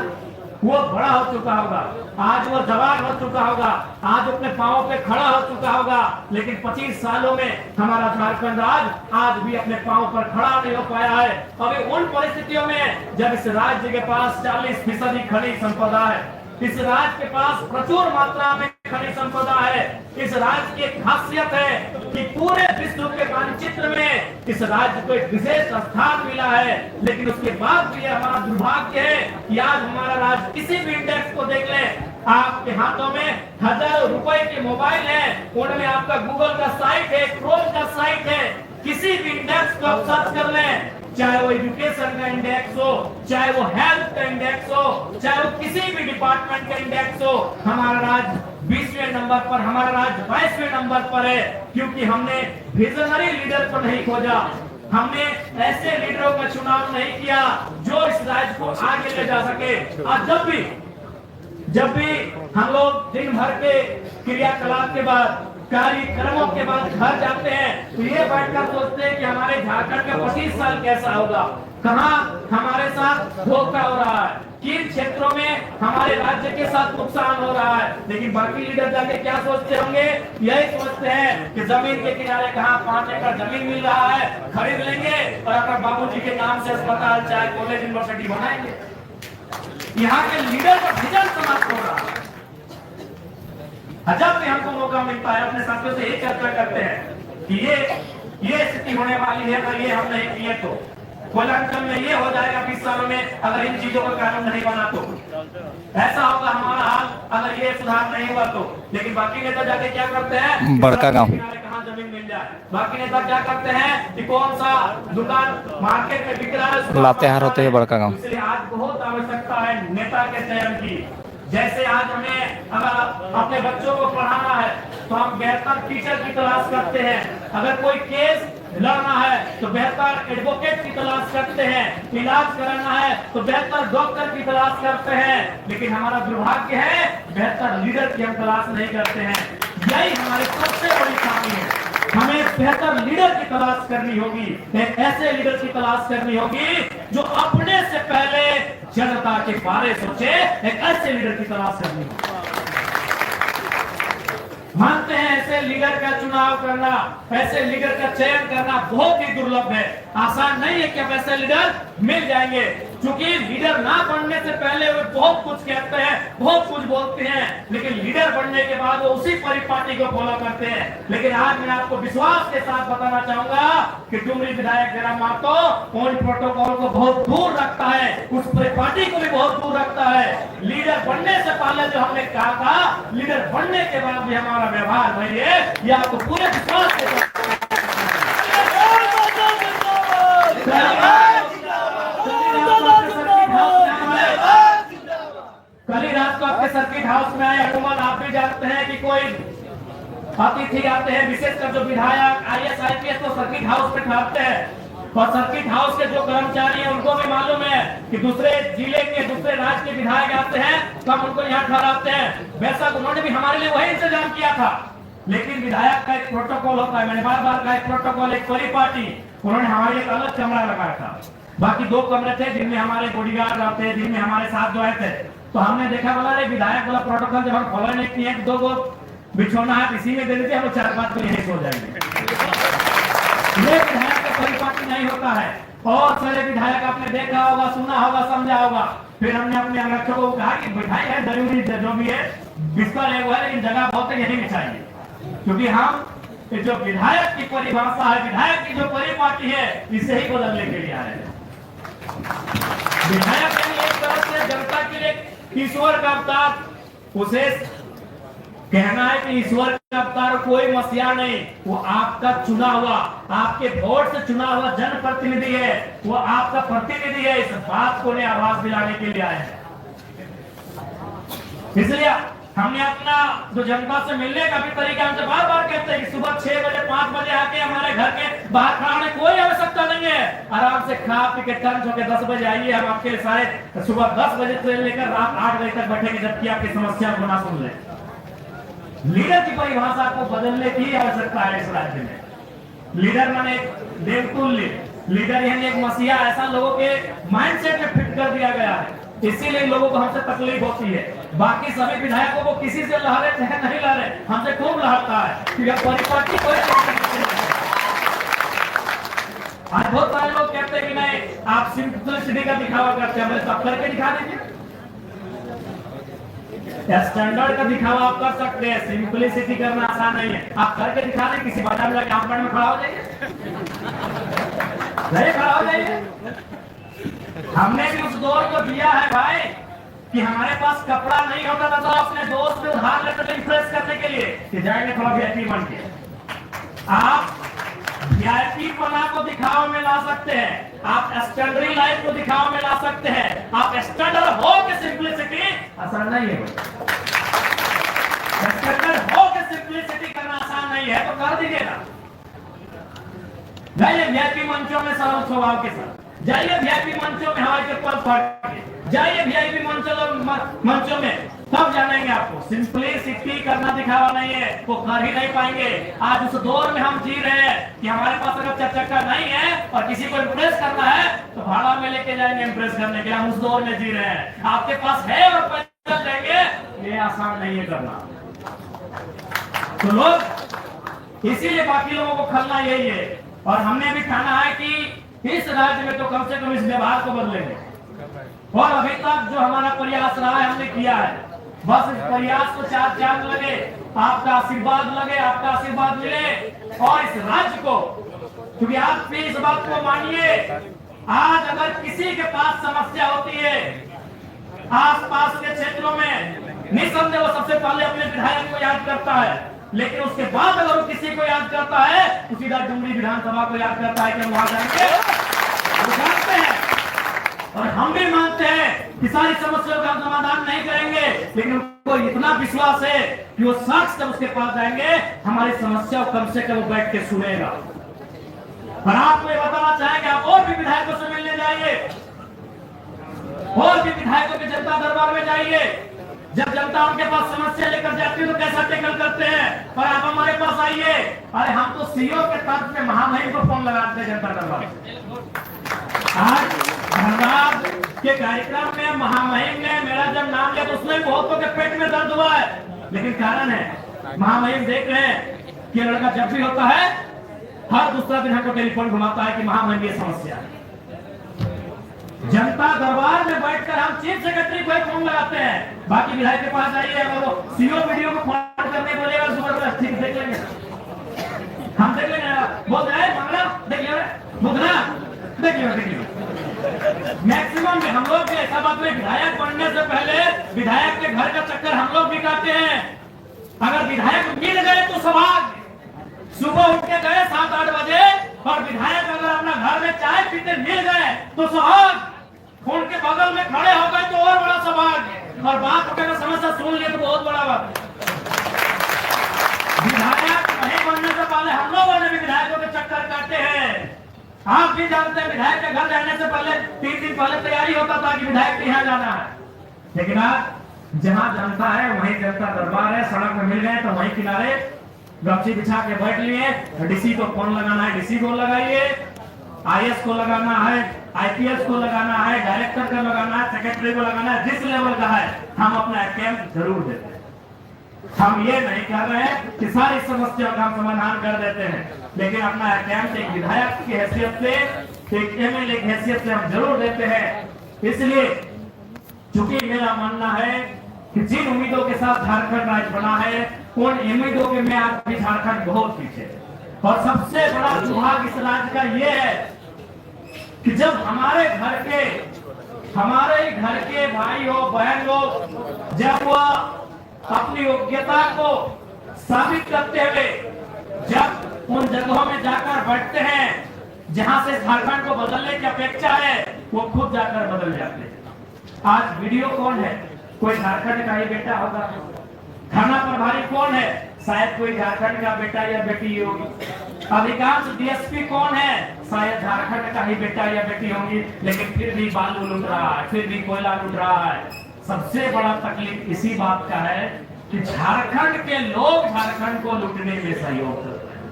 वो बड़ा हो चुका होगा, आज वो जवान हो चुका होगा, आज अपने पांवों पे खड़ा हो चुका होगा। लेकिन 25 सालों में हमारा झारखंड राज्य आज भी अपने पांव पर खड़ा नहीं हो पाया है। अभी उन परिस्थितियों में जब इस राज्य के पास 40% खनिज संपदा है, इस राज्य के पास प्रचुर मात्रा में खनिज संपदा है, इस राज्य की एक खासियत है कि पूरे विश्व के मानचित्र में इस राज्य को एक विशेष स्थान मिला है। लेकिन उसके बाद भी हमारा दुर्भाग्य है कि आज हमारा राज्य किसी भी इंडेक्स को देख लें, आपके हाथों में हजारों रुपए के मोबाइल है, उनमें आपका गूगल का साइट है, क्रोम का साइट है, किसी भी इंडेक्स को आप सर्च कर लें, चाहे वो एजुकेशन का इंडेक्स हो, चाहे वो हेल्थ का इंडेक्स हो, चाहे वो किसी भी डिपार्टमेंट का इंडेक्स हो, हमारा राज्य 20वें नंबर पर, हमारा राज्य 22वें नंबर पर है। क्योंकि हमने विजनरी लीडर को नहीं खोजा, हमने ऐसे लीडरों का चुनाव नहीं किया जो इस राज्य को आगे ले जा सके। और जब भी हम लोग दिन भर के क्रियाकलाप के बाद, कार्यक्रमों के बाद घर जाते हैं, तो ये बैठकर सोचते हैं कि हमारे झारखंड का 25 साल कैसा होगा, कहां हमारे साथ धोखा हो रहा है, किन क्षेत्रों में हमारे राज्य के साथ नुकसान हो रहा है। लेकिन बाकी लीडर जाके क्या सोचते होंगे? यही सोचते हैं कि जमीन के किनारे कहां 5 एकड़ जमीन मिल रहा है, खरीद लेंगे और अपने बाबूजी के नाम से अस्पताल, चाहे कॉलेज, यूनिवर्सिटी बनाएंगे। यहाँ के लीडर का विजन समाप्त हो रहा है। जब भी हमको मौका मिलता है अपने साथियों से ये चर्चा करते हैं कि ये स्थिति होने वाली है, अगर ये हम नहीं किए तो कोलांचल में ये हो जाएगा 20 सालों में, अगर इन चीजों का कानून नहीं बना तो ऐसा होगा हमारा हाल, अगर ये सुधार नहीं हुआ तो। लेकिन बाकी नेता जाके क्या करते हैं? बड़का गांव कहाँ जमीन मिल जाए, बाकी नेता क्या करते हैं कि कौन सा दुकान मार्केट में बिक रहा है, लातेहार होते हैं बड़का गांव। इसलिए आज बहुत आवश्यकता है नेता के चयन की। जैसे आज हमें अगर अपने बच्चों को पढ़ाना है तो हम बेहतर टीचर की तलाश करते हैं, अगर कोई केस लड़ना है तो बेहतर एडवोकेट की तलाश करते हैं, इलाज कराना है तो बेहतर डॉक्टर की तलाश करते हैं, लेकिन हमारा दुर्भाग्य है बेहतर लीडर की हम तलाश नहीं करते हैं। यही हमारी सबसे बड़ी कमी है। हमें बेहतर लीडर की तलाश करनी होगी, एक ऐसे लीडर की तलाश करनी होगी जो अपने से पहले जनता के बारे सोचे, एक ऐसे लीडर की तलाश करनी होगी। मानते हैं ऐसे लीडर का चुनाव करना, ऐसे लीडर का चयन करना बहुत ही दुर्लभ है, आसान नहीं है कि अब ऐसे लीडर मिल जाएंगे, क्योंकि लीडर ना बनने से पहले वे बहुत कुछ कहते हैं, बहुत कुछ बोलते हैं, लेकिन लीडर बनने के बाद वो उसी परिपाटी को फॉलो करते हैं। लेकिन आज मैं आपको विश्वास के साथ बताना चाहूंगा कि डुमरी विधायक जयराम महतो उन प्रोटोकॉल को बहुत दूर रखता है, उस परिपाटी को भी बहुत दूर रखता है। लीडर बनने से पहले जो हमने कहा था, लीडर बनने के बाद भी हमारा व्यवहार वही है, ये आपको पूरे विश्वास के साथ कल ही रात को आपके सर्किट हाउस में आए अमूमन आप भी जानते हैं कि कोई अतिथि आते हैं, विशेषकर जो विधायक IAS IPS तो सर्किट हाउस पे ठहरते हैं, और सर्किट हाउस के जो कर्मचारी हैं उनको भी मालूम है कि दूसरे जिले के दूसरे राज्य के विधायक आते हैं तो हम उनको यहाँ ठहराते हैं। वैसा उन्होंने भी हमारे लिए वही इंतजाम किया था, लेकिन विधायक का एक प्रोटोकॉल होता है, मैंने बार बार कहा एक प्रोटोकॉल, एक परिपाटी, उन्होंने हमारे लिए अलग कमरा लगाया था, बाकी 2 कमरे थे जिनमें हमारे बॉडीगार्ड रहते, जिनमें हमारे साथ जो आए थे। तो हमने देखा बोला रे विधायक वाला प्रोटोकॉल जब हम फॉलो नहीं किए, 2 गो बिछोना है इसी में दे देते, हम 4-5 को यहीं सो जाएंगे। ये विधायक का परिपाटी नहीं होता है। और सारे विधायक आपने देखा होगा, सुना होगा, समझा होगा। फिर हमने अपने अंगरक्षकों को कहा कि बिठाई है जरूरी जो भी है बिस्तर है वो है, लेकिन जगह बहुत है यही बिछाइए, क्योंकि हम जो विधायक की परिभाषा है, विधायक की जो परिपाटी है, इसे ही बदलने के लिए आ रहे हैं। विधायक एक तरह से जनता के लिए ईश्वर का अवतार, उसे कहना है कि ईश्वर का अवतार कोई मसीहा नहीं, वो आपका चुना हुआ, आपके वोट से चुना हुआ जनप्रतिनिधि है, वो आपका प्रतिनिधि है। इस बात को ने आवाज दिलाने के लिए आए हैं। इसलिए हमने अपना जो जनता से मिलने का भी तरीका हमसे बार बार कहते हैं कि सुबह 6 बजे 5 बजे आके हमारे घर के बाहर खड़ा होने कोई आवश्यकता नहीं है, आराम से खा पी के टंच होकर 10 बजे आइए, हम आपके सारे सुबह 10 बजे से लेकर रात 8 बजे तक बैठेंगे, जबकि आपकी समस्या को ना सुन ले। लीडर की परिभाषा को बदलने की आवश्यकता है इस राज्य में। लीडर माने देवतुल्य, लीडर यानी एक मसीहा, ऐसा लोगों के माइंडसेट में फिट कर दिया गया है, इसीलिए लोगों को हमसे तकलीफ होती है। बाकी सभी विधायकों को किसी से लहरे चाहे नहीं लहरे, हमसे खूब लहरता है कि परिपाटी कोई। आज बहुत सारे लोग कहते हैं कि नहीं आप सिंपलिसिटी का दिखावा करते हैं, हमें सब करके दिखा दीजिए। स्टैंडर्ड का दिखावा आप कर सकते हैं, सिंपलिसिटी करना आसान नहीं है। आप करके दिखा दें, किसी बाजार में जाके में खड़ा हो जाइए, नहीं खड़ा हो जाइए। हमने भी उस दौर को दिया है भाई कि हमारे पास कपड़ा नहीं होता था तो अपने दोस्त से उधार लेकर इंप्रेस करने के लिए कि जाएंगे थोड़ा VIP बन के। आप VIP पना को दिखावा में ला सकते हैं, आप स्टैंडर्ड लाइफ को दिखावा में ला सकते हैं, आप स्टैंडर्ड हो के सिंपलिसिटी आसान नहीं है। स्टैंडर्ड हो के सिंपलिसिटी करना आसान नहीं है, तो कर दीजिएगा। जाइए VIP मंचों में सरल स्वभाव के साथ, जाइए VIP मंचों में हवाई चप्पल फाड़ के, जाइए VIP मंचों में, तब जानेंगे आपको सिंपलिसिटी करना दिखावा नहीं है, वो कर ही नहीं पाएंगे। आज उस दौर में हम जी रहे हैं कि हमारे पास अगर 4 चक्का नहीं है और किसी को इंप्रेस करना है तो भाड़ा में लेके जाएंगे इंप्रेस करने के, हम उस दौर में जी रहे हैं। आपके पास है और पैसा देंगे, ये आसान नहीं है करना। तो लोग इसीलिए बाकी लोगों को खलना यही है, और हमने भी ठाना है कि इस राज्य में तो कम से कम इस व्यवहार को बदलेंगे। और अभी तक जो हमारा प्रयास रहा है हमने किया है, बस इस प्रयास को 4 चांद लगे, आपका आशीर्वाद लगे, आपका आशीर्वाद मिले, और इस राज्य को, क्योंकि आप भी इस बात को मानिए, आज अगर किसी के पास समस्या होती है आसपास के क्षेत्रों में, निसंदेह वो सबसे पहले अपने विधायक को याद करता है, लेकिन उसके बाद अगर वो किसी को याद करता है तो सीधा डुमरी विधानसभा को याद करता है कि हम वहां जाएंगे। वो जानते हैं और हम भी मानते हैं कि सारी समस्याओं का हम समाधान नहीं करेंगे, लेकिन उनको इतना विश्वास है कि वो शख्स जब उसके पास जाएंगे हमारी समस्या कम से कम बैठ के सुनेगा। और आपको ये बताना चाहेंगे, आप और भी विधायकों से मिलने जाइए, और भी विधायकों के जनता दरबार में जाइए। जब जनता उनके पास समस्या लेकर जाती है तो कैसा टेकल करते हैं, और आप हमारे पास आइए। अरे हम तो सीओ के तर्ज पे महामहिम को फोन लगाते हैं जनता दरबार। आज धनबाद के कार्यक्रम में महामहिम ने मेरा जब नाम लिया तो उसमें बहुतों के पेट में दर्द हुआ है, लेकिन कारण है महामहिम देख रहे हैं कि लड़का जब भी होता है हर दूसरा दिन हमको टेलीफोन घुमाता है कि महामहिम ये समस्या है। जनता दरबार में बैठकर हम चीफ सेक्रेटरी को फोन लगाते हैं, बाकी विधायक के पास जाइए और वो सीओ वीडियो को फोन करने बोलेगा जबरदस्त, ठीक देख लेंगे, हम देख लेंगे, बोल रहे मंगला देखिए, बुधना देखिए। मैक्सिमम में हम लोग ऐसा बात में विधायक बनने से पहले विधायक के घर का चक्कर हम लोग भी काटते हैं। अगर विधायक मिल गए तो सौभाग्य, सुबह उठ के गए 7-8 बजे और विधायक अगर अपना घर में चाय पीते मिल गए तो सौभाग्य, फोन के बगल में खड़े हो गए तो और बड़ा सौभाग्य, और बात वगैरह समस्या सुन लिए तो बहुत बड़ा बात। विधायक नहीं बनने से पहले हम लोगों ने भी विधायकों के चक्कर काटे हैं। आप भी जानते हैं विधायक के घर जाने से पहले 3 दिन पहले तैयारी होता था कि विधायक के यहाँ जाना है, लेकिन आज जहाँ जनता है वहीं जनता दरबार है। सड़क में मिल गए तो वहीं किनारे गमछी बिछा के बैठ लिए। डीसी को फोन लगाना है डीसी को लगाइए, आईएएस को लगाना है, आईपीएस को लगाना है, डायरेक्टर को लगाना है, सेक्रेटरी को लगाना है, जिस लेवल का है हम अपना अटेम्प्ट जरूर देते हैं। हम ये नहीं कर रहे हैं कि सारी समस्याओं का हम समाधान कर देते हैं, लेकिन अपना अटेम्प्ट एक विधायक की हैसियत से, एक एमएलए की हैसियत से हम जरूर देते हैं। इसलिए चूंकि मेरा मानना है कि जिन उम्मीदों के साथ झारखंड राज्य बना है उन उम्मीदों के में आज भी झारखंड बहुत पीछे, और सबसे बड़ा दुर्भाग्य इस राज्य का ये है कि जब हमारे घर के भाई हो बहन लोग जब वह अपनी योग्यता को साबित करते हुए जब उन जगहों में जाकर बैठते हैं जहां से झारखंड को बदलने की अपेक्षा है, वो खुद जाकर बदल जाते हैं। आज वीडियो कौन है? कोई झारखंड का ही बेटा होगा। थाना प्रभारी कौन है? शायद कोई झारखंड का बेटा या बेटी होगी। अधिकांश डीएसपी कौन है? शायद झारखंड का ही बेटा या बेटी होंगी, लेकिन फिर भी बालू लूट रहा है, फिर भी कोयला लूट रहा है। सबसे बड़ा तकलीफ इसी बात का है कि झारखंड के लोग झारखंड को लूटने में सहयोग करते हैं।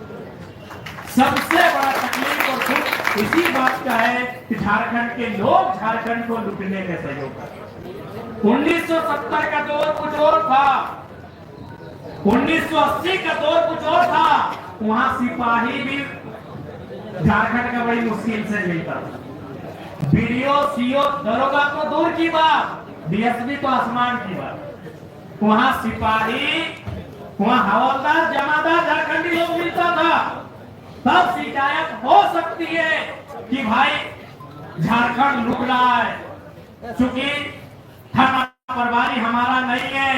सबसे बड़ा तकलीफ और दुख इसी बात का है कि झारखंड के लोग झारखंड को लूटने में सहयोग करते हैं। 1970 का दौर कुछ और था, 1980 का दौर कुछ और था। वहां सिपाही भी झारखंड का बड़ी मुश्किल से मिलता था। बीडीओ सीओ दरोगा तो दूर की बात, डीएसपी तो आसमान की बात। वहां सिपाही, वहां हवलदार, जमादार झारखंडी लोग मिलता था। तब शिकायत हो सकती है कि भाई झारखंड लूट रहा है। चूंकि थाना प्रभारी हमारा नहीं है,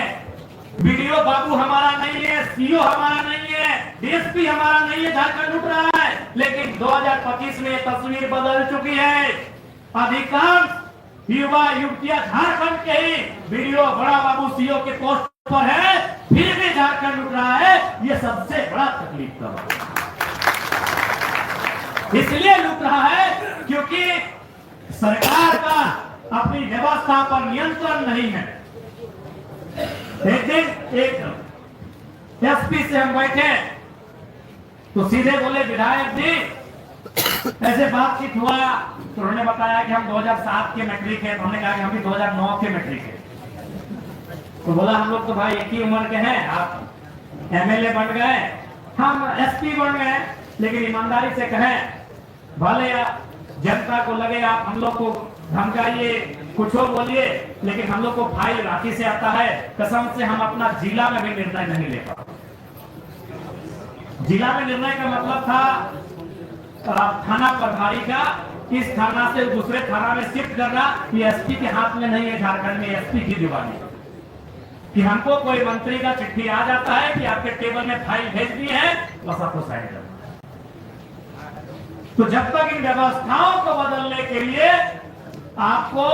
बीडीओ बाबू हमारा नहीं है, सीओ हमारा नहीं है, डीएसपी हमारा नहीं है, झारखंड लूट रहा है। लेकिन 2025 में तस्वीर बदल चुकी है। अधिकांश युवा युवतियां झारखंड के ही बीडीओ बड़ा बाबू सीओ के पोस्ट पर है, फिर भी झारखंड लूट रहा है। ये सबसे बड़ा तकलीफ का बात है। इसलिए लूट रहा है क्योंकि सरकार का अपनी व्यवस्था पर नियंत्रण नहीं है। एक दिन एक एसपी से हम बैठे तो सीधे बोले, विधायक जी ऐसे बातचीत हुआ तो उन्होंने बताया कि हम 2007 के मैट्रिक है। हमने कहा कि हम भी 2009 के मैट्रिक है। तो बोला हम लोग तो भाई एक ही उम्र के हैं, आप एमएलए बन गए, हम एसपी बन गए, लेकिन ईमानदारी से कहें, भले जनता को लगे आप हम लोग को धमकाइए, कुछ हो बोलिए, लेकिन हम लोग को फाइल रांची से आता है। कसम से हम अपना जिला में भी निर्णय नहीं ले पाते। जिला में निर्णय का मतलब था थाना प्रभारी का इस थाना से दूसरे थाना में शिफ्ट करना। ये एसपी के हाथ में नहीं है। झारखंड में एसपी की जुबानी कि हमको कोई मंत्री का चिट्ठी आ जाता है कि आपके टेबल में फाइल भेज दी है, बस आपको साइन करना। तो जब तक इन व्यवस्थाओं को बदलने के लिए आपको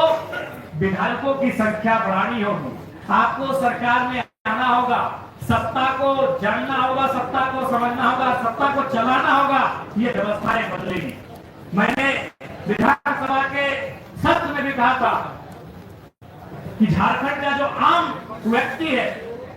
विधायकों की संख्या बढ़ानी होगी, आपको सरकार में आना होगा, सत्ता को जानना होगा, सत्ता को समझना होगा, सत्ता को चलाना होगा, ये व्यवस्थाएं बदलेगी। मैंने विधानसभा के सत्र में भी कहा था कि झारखंड का जो आम व्यक्ति है,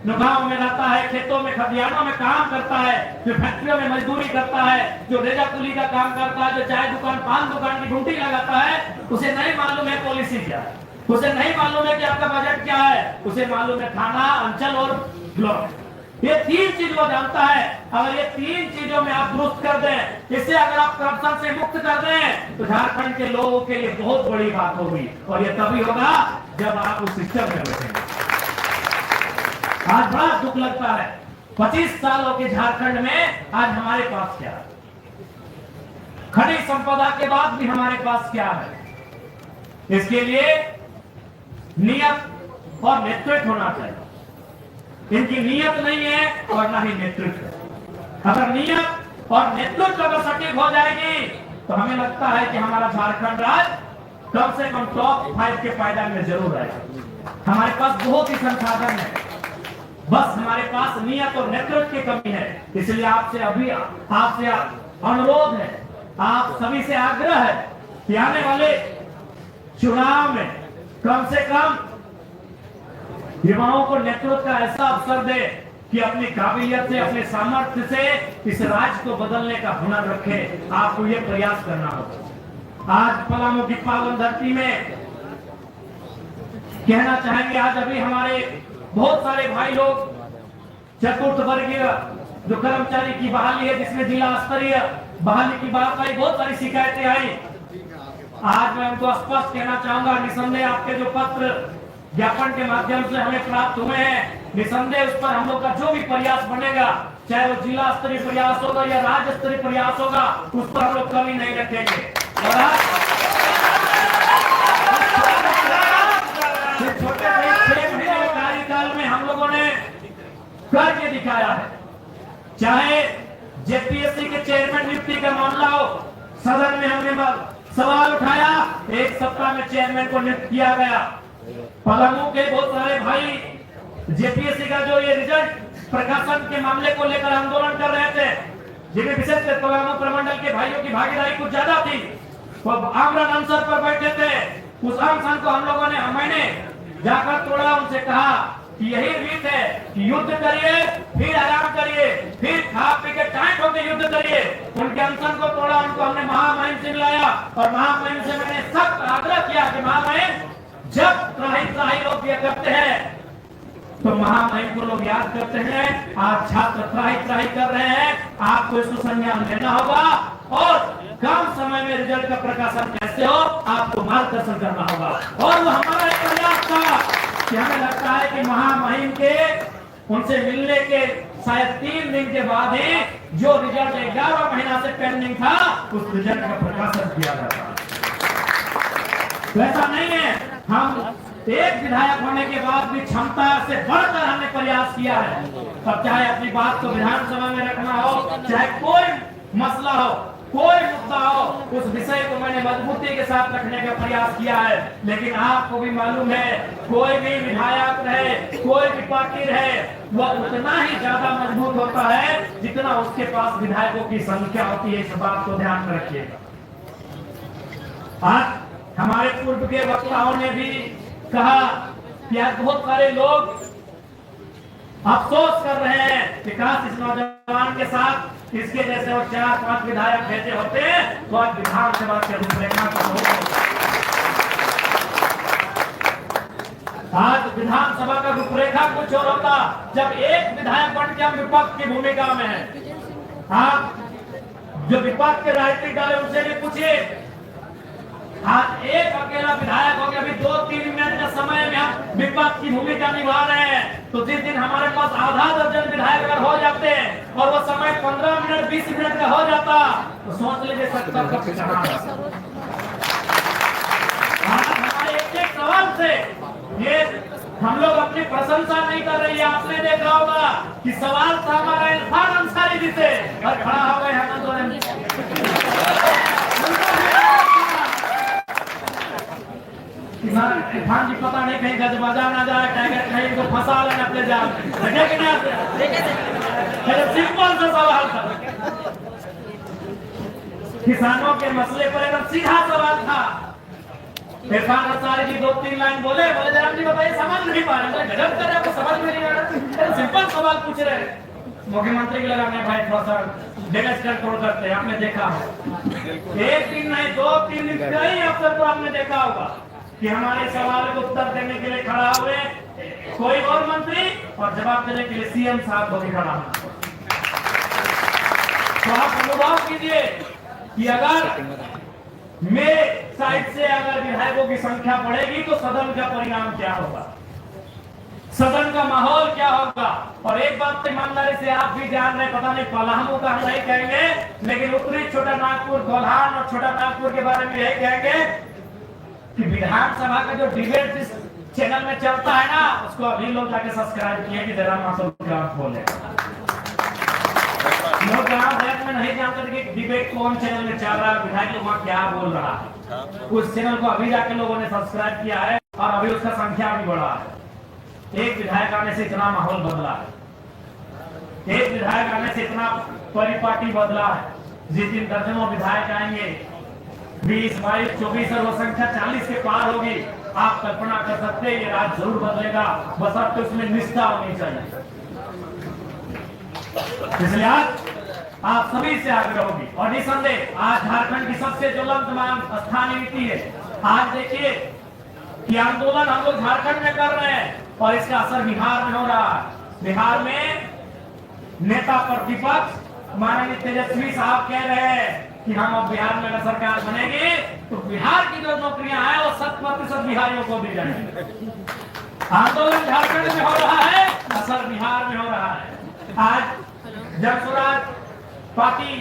जो गांव में रहता है, खेतों में खलिहानों में काम करता है, जो फैक्ट्रियों में मजदूरी करता है, जो रेजा कुली का काम करता है, जो चाय दुकान पान दुकान की ड्यूटी लगाता है, उसे नहीं मालूम है पॉलिसी क्या है, उसे नहीं मालूम है कि आपका बजट क्या है, उसे मालूम है थाना, अंचल और ब्लॉक। ये तीन चीज वो जानता है। अगर ये तीन चीजों में आप दुरुस्त कर दें, इससे अगर आप करप्शन से मुक्त कर दें, तो झारखंड के लोगों के लिए बहुत बड़ी बात होगी। और ये तभी होगा जब आप उस सिस्टम में बैठेंगे। आज बड़ा दुख लगता है, 25 सालों के झारखंड में आज हमारे पास क्या है? खनिज संपदा के बाद भी हमारे पास क्या है? इसके लिए नियत और नेतृत्व होना चाहिए। इनकी नियत नहीं है और ना ही नेतृत्व। अगर नियत और नेतृत्व अगर सटीक हो जाएगी तो हमें लगता है कि हमारा झारखंड राज्य कम से कम टॉप 5 के पायदान में जरूर आएगा। हमारे पास बहुत ही संसाधन है, बस हमारे पास नियत और नेतृत्व की कमी है। इसलिए आपसे अनुरोध है, आप सभी से आग्रह है कि आने वाले चुनाव में कम से कम युवाओं को नेतृत्व का ऐसा अवसर दे कि अपनी काबिलियत से, अपने सामर्थ्य से इस राज्य को बदलने का हुनर रखे। आपको ये प्रयास करना होगा। आज पलामू की पावन धरती में कहना चाहेंगे, आज अभी हमारे बहुत सारे भाई लोग चतुर्थ वर्गीय जो कर्मचारी की बहाली है, जिसमें जिला स्तरीय बहाली की बात आई, बहुत सारी शिकायतें आई। आज मैं उनको स्पष्ट कहना चाहूंगा, निसंदेह आपके जो पत्र ज्ञापन के माध्यम से हमें प्राप्त हुए हैं, निसंदेह उस पर हम लोग का जो भी प्रयास बनेगा, चाहे वो जिला स्तरीय प्रयास होगा या राज्य स्तरीय प्रयास होगा, उस पर हम लोग कमी नहीं रखेंगे। और आज छोटे 6 महीने के कार्यकाल में हम लोगों ने करके दिखाया है। चाहे जेपीएससी के चेयरमैन नियुक्ति का मामला हो, सदन में हमने सवाल उठाया, एक सप्ताह में चेयरमैन को नियुक्त किया गया। पलामू के बहुत सारे भाई जेपीएससी का जो ये रिजल्ट प्रकाशन के मामले को लेकर आंदोलन कर रहे थे, जिनमें विशेष पलामू प्रमंडल के भाइयों की भागीदारी कुछ ज्यादा थी, वो आमरण अनशन पर बैठे थे। उस अनशन को हम लोगों ने मैंने जाकर तोड़ा, उनसे कहा कि यही रीत है कि युद्ध करिए, फिर आराम करिए, फिर खा पी के टाइट होकर युद्ध करिए। उनके अनशन को तोड़ा, उनको हमने महामहिम से मिलाया और महामहिम से मैंने सख्त आग्रह किया कि महामहिम, जब त्राही लोग ये करते हैं तो महामहिम को लोग याद करते हैं। आज छात्र त्राही कर रहे हैं, आपको इसको संज्ञान लेना होगा और कम समय में रिजल्ट का प्रकाशन कैसे हो, आपको मार्गदर्शन करना होगा। और वो हमारा एक प्रयास था कि हमें लगता है कि महामहिम के उनसे मिलने के शायद 3 दिन के बाद ही जो रिजल्ट 11 महीना से पेंडिंग था, उस रिजल्ट का प्रकाशन किया जाता। वैसा नहीं है, हम एक विधायक होने के बाद भी क्षमता से बढ़कर हमने प्रयास किया है। अब चाहे अपनी बात को विधानसभा में रखना हो, चाहे कोई मसला हो, कोई मुद्दा हो, उस विषय को मैंने मजबूती के साथ रखने का प्रयास किया है। लेकिन आपको भी मालूम है, कोई भी विधायक रहे, कोई भी पार्टी रहे, वह उतना ही ज्यादा मजबूत होता है जितना उसके पास विधायकों की संख्या होती है। इस बात को ध्यान में रखिएगा। आज हमारे पूर्व के वक्ताओं ने भी कहा कि आज बहुत सारे लोग अफसोस कर रहे हैं कि काश इस नौजवान के साथ इसके जैसे और 4-5 विधायक भेजे होते तो आज विधानसभा के रूपरेखा को आज विधानसभा का रूपरेखा कुछ और होता। जब एक विधायक बन के हम विपक्ष की भूमिका में है, आप जो विपक्ष के राजनीतिक दल है उनसे भी पूछिए, आज एक अकेला विधायक हो गया, अभी 2-3 मिनट के समय में हम विपक्ष की भूमिका निभा रहे हैं। तो जिस दिन हमारे पास आधा दर्जन विधायक अगर हो जाते हैं और वो समय 15 मिनट 20 मिनट का हो जाता, तो सोच लीजिए सकता हमारे एक सवाल से ये हम लोग अपनी प्रशंसा नहीं कर रही है। आपने देखा होगा कि सवाल था हमारा इरफान अंसारी जी से और खड़ा हो गए इरफान जी पता नहीं कहीं गजबाजा ना जाए, टाइगर कहीं को फंसा लेना अपने जाल में, लगे कि नहीं? सिंपल सा सवाल था, किसानों के मसले पर एकदम सीधा सवाल था। इरफान अंसारी जी 2-3 लाइन बोले जरा जी बताइए, समझ नहीं पा रहे, गजब कर रहे, आपको समझ में नहीं आ रहा, सिंपल सवाल पूछ रहे हैं। मुख्यमंत्री के लगाने भाई थोड़ा सा डैमेज कंट्रोल करते हैं, आपने देखा हो, एक दिन नहीं 2-3 दिन कई अफसर को आपने देखा होगा कि हमारे सवाल को उत्तर देने के लिए खड़ा हुए कोई और मंत्री और जवाब देने के लिए सीएम साहब होकर खड़ा हुआ। तो आप अनुभव कीजिए कि अगर मेरे साइड से अगर विधायकों की संख्या बढ़ेगी तो सदन का परिणाम क्या होगा, सदन का माहौल क्या होगा। और एक बात तो ईमानदारी से आप भी जान रहे, पता नहीं पलामू का हम नहीं कहेंगे, लेकिन उत्तरी छोटा नागपुर, कोल्हान और छोटा नागपुर के बारे में यही कहेंगे कि विधानसभा का जो डिबेट जिस चैनल में चलता है ना, उसको अभी लोग जाके सब्सक्राइब किए कि जरा मासूम बोले। लोग गाँव देश में नहीं जानते कि डिबेट कौन चैनल में चल रहा है, विधायक लोग वहाँ क्या बोल रहा है, उस चैनल को अभी जाके लोगों ने सब्सक्राइब किया है और अभी उसका संख्या भी बढ़ा है। एक विधायक आने से इतना माहौल बदला है, एक विधायक आने से इतना परिपाटी बदला है। जिस दिन दर्जनों विधायक आएंगे, 20, 22, 24 और वो संख्या 40 के पार होगी, आप कल्पना कर सकते हैं ये राज्य जरूर बदलेगा, बस अब तो उसमें निष्ठा होनी चाहिए। इसलिए आज आप सभी से आग्रह होगी और निसंदेह आज झारखंड की सबसे ज्वलंत मांग स्थानीय नीति है। आज देखिए कि आंदोलन हम लोग झारखंड में कर रहे हैं और इसका असर बिहार में हो रहा है। बिहार में नेता प्रतिपक्ष माननीय तेजस्वी साहब कह रहे हैं कि हम अब बिहार में अगर सरकार बनेगी तो बिहार की जो नौकरियां हैं वो 100% बिहारियों को दी जाएंगी। आंदोलन झारखंड में हो रहा है, असर बिहार में हो रहा है। आज जब स्वराज पार्टी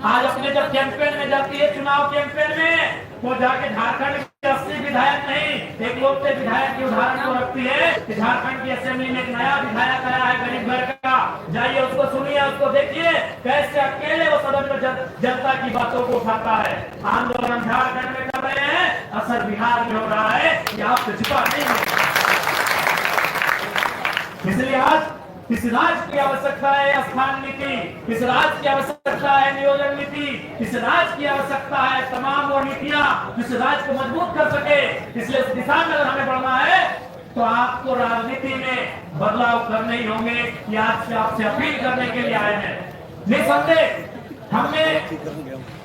आज अपने जब कैंपेन में जाती है, चुनाव कैंपेन में, वो जाके झारखंड के 80 विधायक नहीं, एक लोकप्रिय विधायक के उदाहरण को रखती है कि झारखंड की असेंबली में एक नया विधायक आया है गरीब घर का, जाइए उसको सुनिए, उसको देखिए कैसे अकेले वो सदन में जनता की बातों को उठाता है। आंदोलन झारखंड में कर रहे हैं, असर बिहार में हो रहा है, ये आपसे छिपा नहीं है। इसलिए आज इस राज्य की आवश्यकता है स्थान नीति, इस राज्य की आवश्यकता है नियोजन नीति, इस राज्य की आवश्यकता है तमाम वो नीतियां जिस राज्य को मजबूत कर सके। इसलिए इस दिशा में अगर हमें बढ़ना है तो आपको राजनीति में बदलाव करने ही होंगे। ये आज से आपसे अपील करने के लिए आए हैं। निसंदेह हमें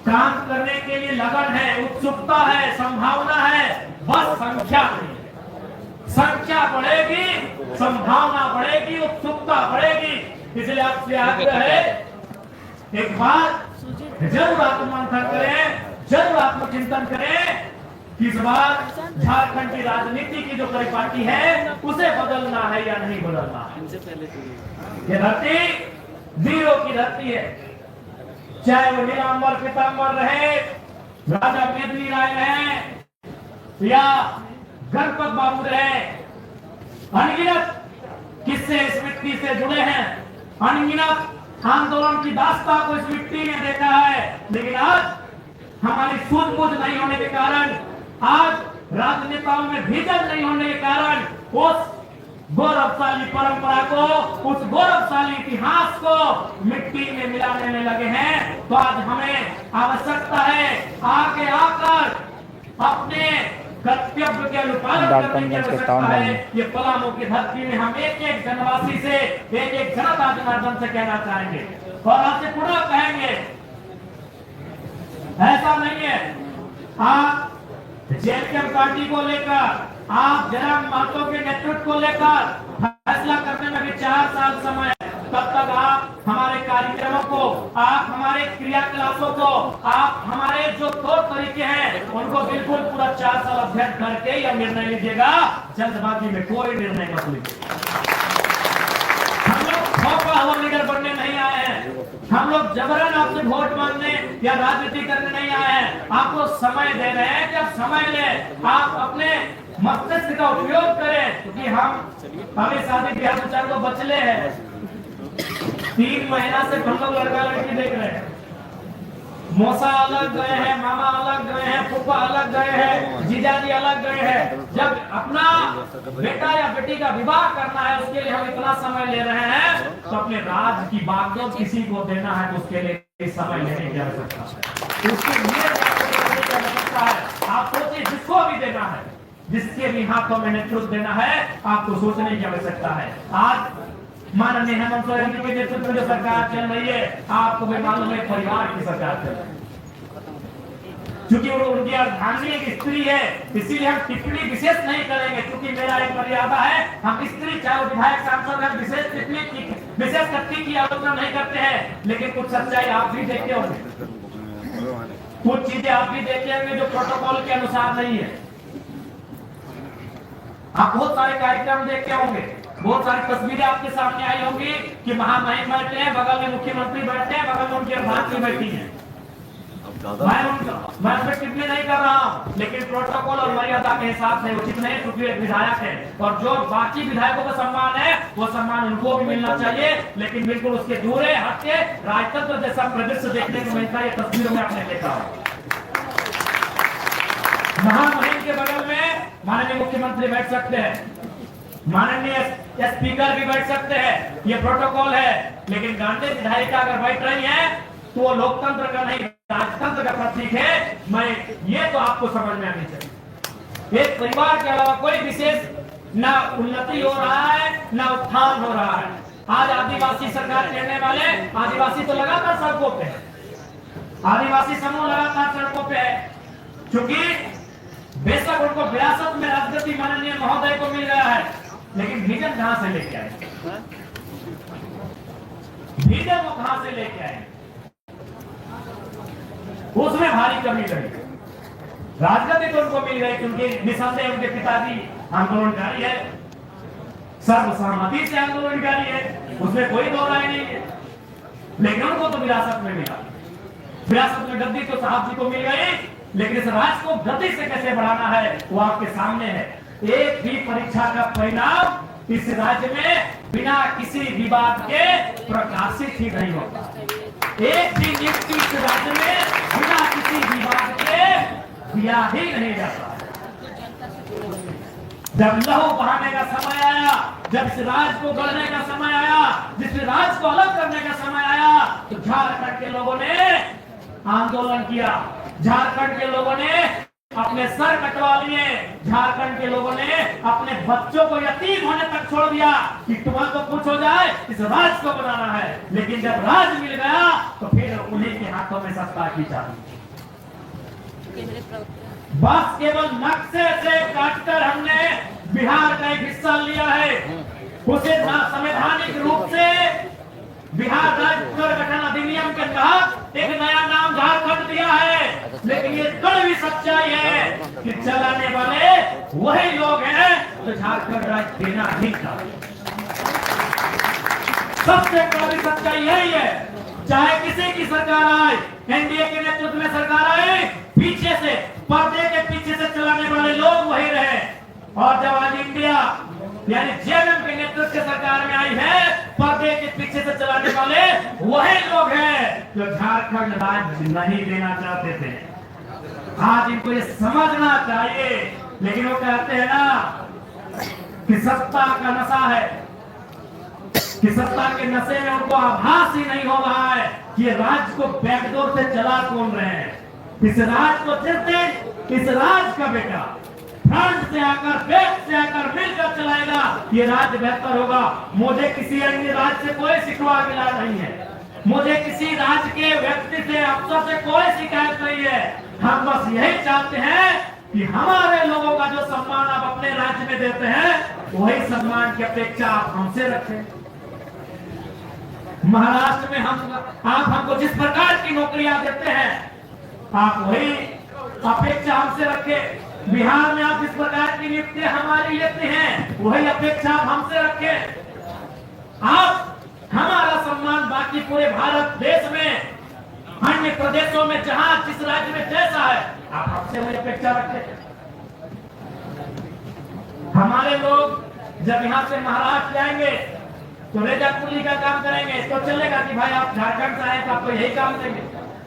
काम करने के लिए लगन है, उत्सुकता है, संभावना है, बस संख्या नहीं। संख्या बढ़ेगी, संभावना बढ़ेगी, उत्सुकता बढ़ेगी। इसलिए आपसे आग्रह है, एक बार जरूर आत्ममंथन करें, जरूर आत्मचिंतन करें कि इस बार झारखंड की राजनीति की जो परिपाटी है उसे बदलना है या नहीं बदलना है। ये धरती वीरों की धरती है, चाहे वो नीलांबर पीतांबर रहे, राजा मेदिनी राय रहे या गणपत बाबू रहे, अनगिनत किस्से इस मिट्टी से जुड़े हैं, अनगिनत आंदोलन की दास्तां को इस मिट्टी ने देखा है। लेकिन आज हमारी सूझबूझ नहीं होने के कारण, आज राजनेताओं में भीतर नहीं होने के कारण उस गौरवशाली परंपरा को, उस गौरवशाली इतिहास को मिट्टी में मिलाने में लगे हैं। तो आज हमें आवश्यकता है आगे आकर अपने कर्तव्य के अनुपालन करने की आवश्यकता है। ये पलामू की धरती में हम एक एक जनवासी से, एक एक जनता जनार्दन से कहना चाहेंगे और आपसे पुनः कहेंगे, ऐसा नहीं है आप जेएमएम पार्टी को लेकर, आप जयराम महतो के नेतृत्व को लेकर फैसला करने में भी 4 साल समय, तब तक आप हमारे कार्यक्रमों को, आप हमारे क्रियाकलापों को, आप हमारे जो तौर तरीके हैं उनको बिल्कुल पूरा 4 साल अध्ययन करके या निर्णय लीजिएगा। जल्दबाजी में कोई निर्णय मत लीजिए। हम लोग मौका हुआ लीडर बनने नहीं आए हैं, हम लोग जबरन आपसे वोट मांगने या राजनीति करने नहीं आए हैं। आपको समय दे रहे हैं कि आप समय लें, आप अपने मस्तिष्क का उपयोग करें, क्योंकि हम अभी शादी ब्याह विचार को बचले हैं। 3 महीना से हम लोग लड़का लड़की देख रहे हैं, मौसा अलग गए हैं, मामा अलग गए हैं, फूफा अलग गए हैं, जीजा जी अलग गए हैं, जब अपना बेटा या बेटी का विवाह करना है उसके लिए हम इतना समय ले रहे हैं, तो अपने राज की बागडोर किसी को देना है तो उसके लिए समय लेने की आवश्यकता है। उसके लिए आवश्यकता है, आप सोचिए जिसको भी देना है, जिसके भी हाथों में नेतृत्व देना है, आपको सोचने की आवश्यकता है। आज माननीय हेमंत सोरेन जी के नेतृत्व में जो सरकार चल रही है, आपको भी मालूम है परिवार की सरकार चल रही है। क्योंकि वो उनकी अर्धांगिनी एक स्त्री है, इसीलिए हम टिप्पणी विशेष नहीं करेंगे, क्योंकि मेरा एक मर्यादा है। हम स्त्री चाहे विधायक सांसद हैं, विशेष टिप्पणी की विशेष शक्ति की आलोचना नहीं करते हैं, लेकिन कुछ सच्चाई आप भी देखते होंगे, कुछ चीजें आप भी देखते होंगे जो प्रोटोकॉल के अनुसार नहीं है। आप बहुत सारे कार्यक्रम देखते होंगे, बहुत सारी तस्वीरें आपके सामने आई होंगी कि महामहिम बैठे हैं, बगल में मुख्यमंत्री बैठे हैं, बगल में उनकी अर्धांगिनी बैठी है। मैं उस पर टिप्पणी नहीं कर रहा हूं, लेकिन प्रोटोकॉल और मर्यादा के हिसाब से उचित नहीं, क्योंकि एक विधायक है और जो बाकी विधायकों का सम्मान है वो सम्मान उनको भी मिलना चाहिए, लेकिन बिल्कुल उसके दूरे हटके राजतंत्र जैसा परिदृश्य देखने को मिलता है। ये तस्वीरों में आपने देखा महामहिम के बगल में माननीय मुख्यमंत्री बैठ सकते हैं, माननीय स्पीकर भी बैठ सकते हैं, ये प्रोटोकॉल है। लेकिन गांधी विधायिका अगर बैठ रही है तो वो लोकतंत्र का नहीं राजतंत्र का प्रतीक है। मैं ये तो आपको समझ में आनी चाहिए। एक परिवार के अलावा कोई विशेष ना उन्नति हो रहा है ना उत्थान हो रहा है। आज आदिवासी सरकार कहने वाले आदिवासी तो लगातार सड़कों पे है, आदिवासी समूह लगातार सड़कों पे है, क्योंकि बेशक उनको विरासत में राजगद्दी माननीय महोदय को मिल गया है, लेकिन विजन कहां से लेके आए, विजन वो कहां से लेके आए, उसमें भारी कमी रही। राजगद्दी तो उनको मिल गई क्योंकि निसंदेह उनके पिताजी आंदोलनकारी है, सर्वसहमति से आंदोलनकारी है, उसमें कोई दो राय नहीं है। लेकिन उनको तो विरासत में मिला, विरासत में गद्दी तो साहब जी को मिल गई, लेकिन इस राज्य को गति से कैसे बढ़ाना है वो आपके सामने है। एक भी परीक्षा का परिणाम इस राज्य में बिना किसी विवाद के प्रकाशित ही नहीं होता। एक भी नियुक्ति इस राज्य में बिना किसी विवाद के दिया ही नहीं जाता। जब लहू बहाने का समय आया, जब इस राज्य को गढ़ने का समय आया, जिस राज्य को अलग करने का समय आया, तो झारखंड के लोगों ने आंदोलन किया, झारखंड के लोगों ने अपने सर कटवा लिए, झारखंड के लोगों ने अपने बच्चों को यतीम होने तक छोड़ दिया कि तुम्हारा तो कुछ हो जाए, इस राज्य को बनाना है। लेकिन जब राज मिल गया तो फिर उन्हीं के हाथों में सत्ता की चाबी। बस केवल नक्शे से काटकर हमने बिहार का एक हिस्सा लिया है, उसे संवैधानिक रूप से बिहार राज्य पुनर्गठन अधिनियम के तहत एक नया नाम झारखंड दिया है। लेकिन ये कड़वी सच्चाई है कि चलाने वाले वही लोग हैं जो झारखंड राज्य देना नहीं चाहते। सबसे कड़वी सच्चाई यही है, चाहे किसी की सरकार आए, एनडीए के नेतृत्व में सरकार आए, पीछे से पर्दे के पीछे से चलाने वाले लोग वही रहे। और जब आज इंडिया यानी जेएमएम के नेतृत्व से सरकार में आई है, पर्दे के पीछे से चलाने वाले वही लोग हैं जो झारखंड राज्य नहीं देना चाहते थे। आज इनको ये समझना चाहिए, लेकिन वो कहते हैं ना कि सत्ता का नशा है, कि सत्ता के नशे में उनको आभास ही नहीं हो रहा है कि ये राज्य को बैकडोर से चला कौन रहे हैं। इस राज्य को जिस दिन इस राज्य का बेटा फ्रंट से आकर बैक से आकर मिलकर चलाएगा, ये राज्य बेहतर होगा। मुझे किसी अन्य राज्य से कोई शिकवा मिला नहीं है, मुझे किसी राज्य के व्यक्ति से अफसर से कोई शिकायत नहीं है। हम बस यही चाहते हैं कि हमारे लोगों का जो सम्मान आप अपने राज्य में देते हैं, वही सम्मान की अपेक्षा आप हमसे रखें। महाराष्ट्र में आप हमको जिस प्रकार की नौकरियां देते हैं, आप वही अपेक्षा हमसे रखें। बिहार में आप जिस प्रकार की नियुक्ति हमारी लेते हैं, वही अपेक्षा आप हमसे रखें। आप हमारा सम्मान बाकी पूरे भारत देश में, अन्य प्रदेशों में जहां जिस राज्य में जैसा है, आप हमसे वही अपेक्षा रखें। हमारे लोग जब यहां से महाराष्ट्र जाएंगे तो रेजा कुली का काम करेंगे, तो चलेगा कि भाई आप झारखंड से आए तो आपको यही काम देंगे।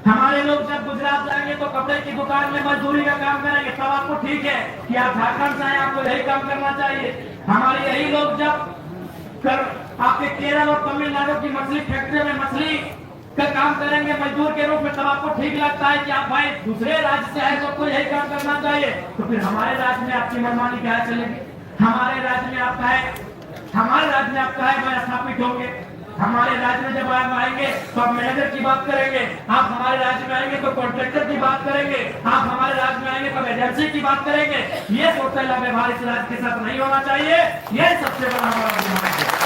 हमारे लोग जब गुजरात जाएंगे तो कपड़े की दुकान में मजदूरी का काम करेंगे, तब आपको ठीक है कि आप झारखंड से आए, आपको यही काम करना चाहिए। हमारे यही लोग जब आपके केरल और तमिलनाडु की मछली फैक्ट्री में मछली का काम करेंगे मजदूर के रूप में, तब आपको ठीक लगता है कि आप भाई दूसरे राज्य से आए तो आपको यही काम करना चाहिए। तो फिर हमारे राज्य में आपकी मनमानी क्या चलेगी? हमारे राज्य में आपका है, हमारे राज्य में आपका है मैं स्थापित होंगे। हमारे राज्य में जब आप आएंगे तो आप मैनेजर की बात करेंगे, आप हमारे राज्य में आएंगे तो कॉन्ट्रैक्टर की बात करेंगे, आप हमारे राज्य में आएंगे तो एजेंसी की बात करेंगे। ये सोचने व्यवहार इस राज्य के साथ नहीं होना चाहिए। ये सबसे बड़ा हमारा दुर्भाग्य है।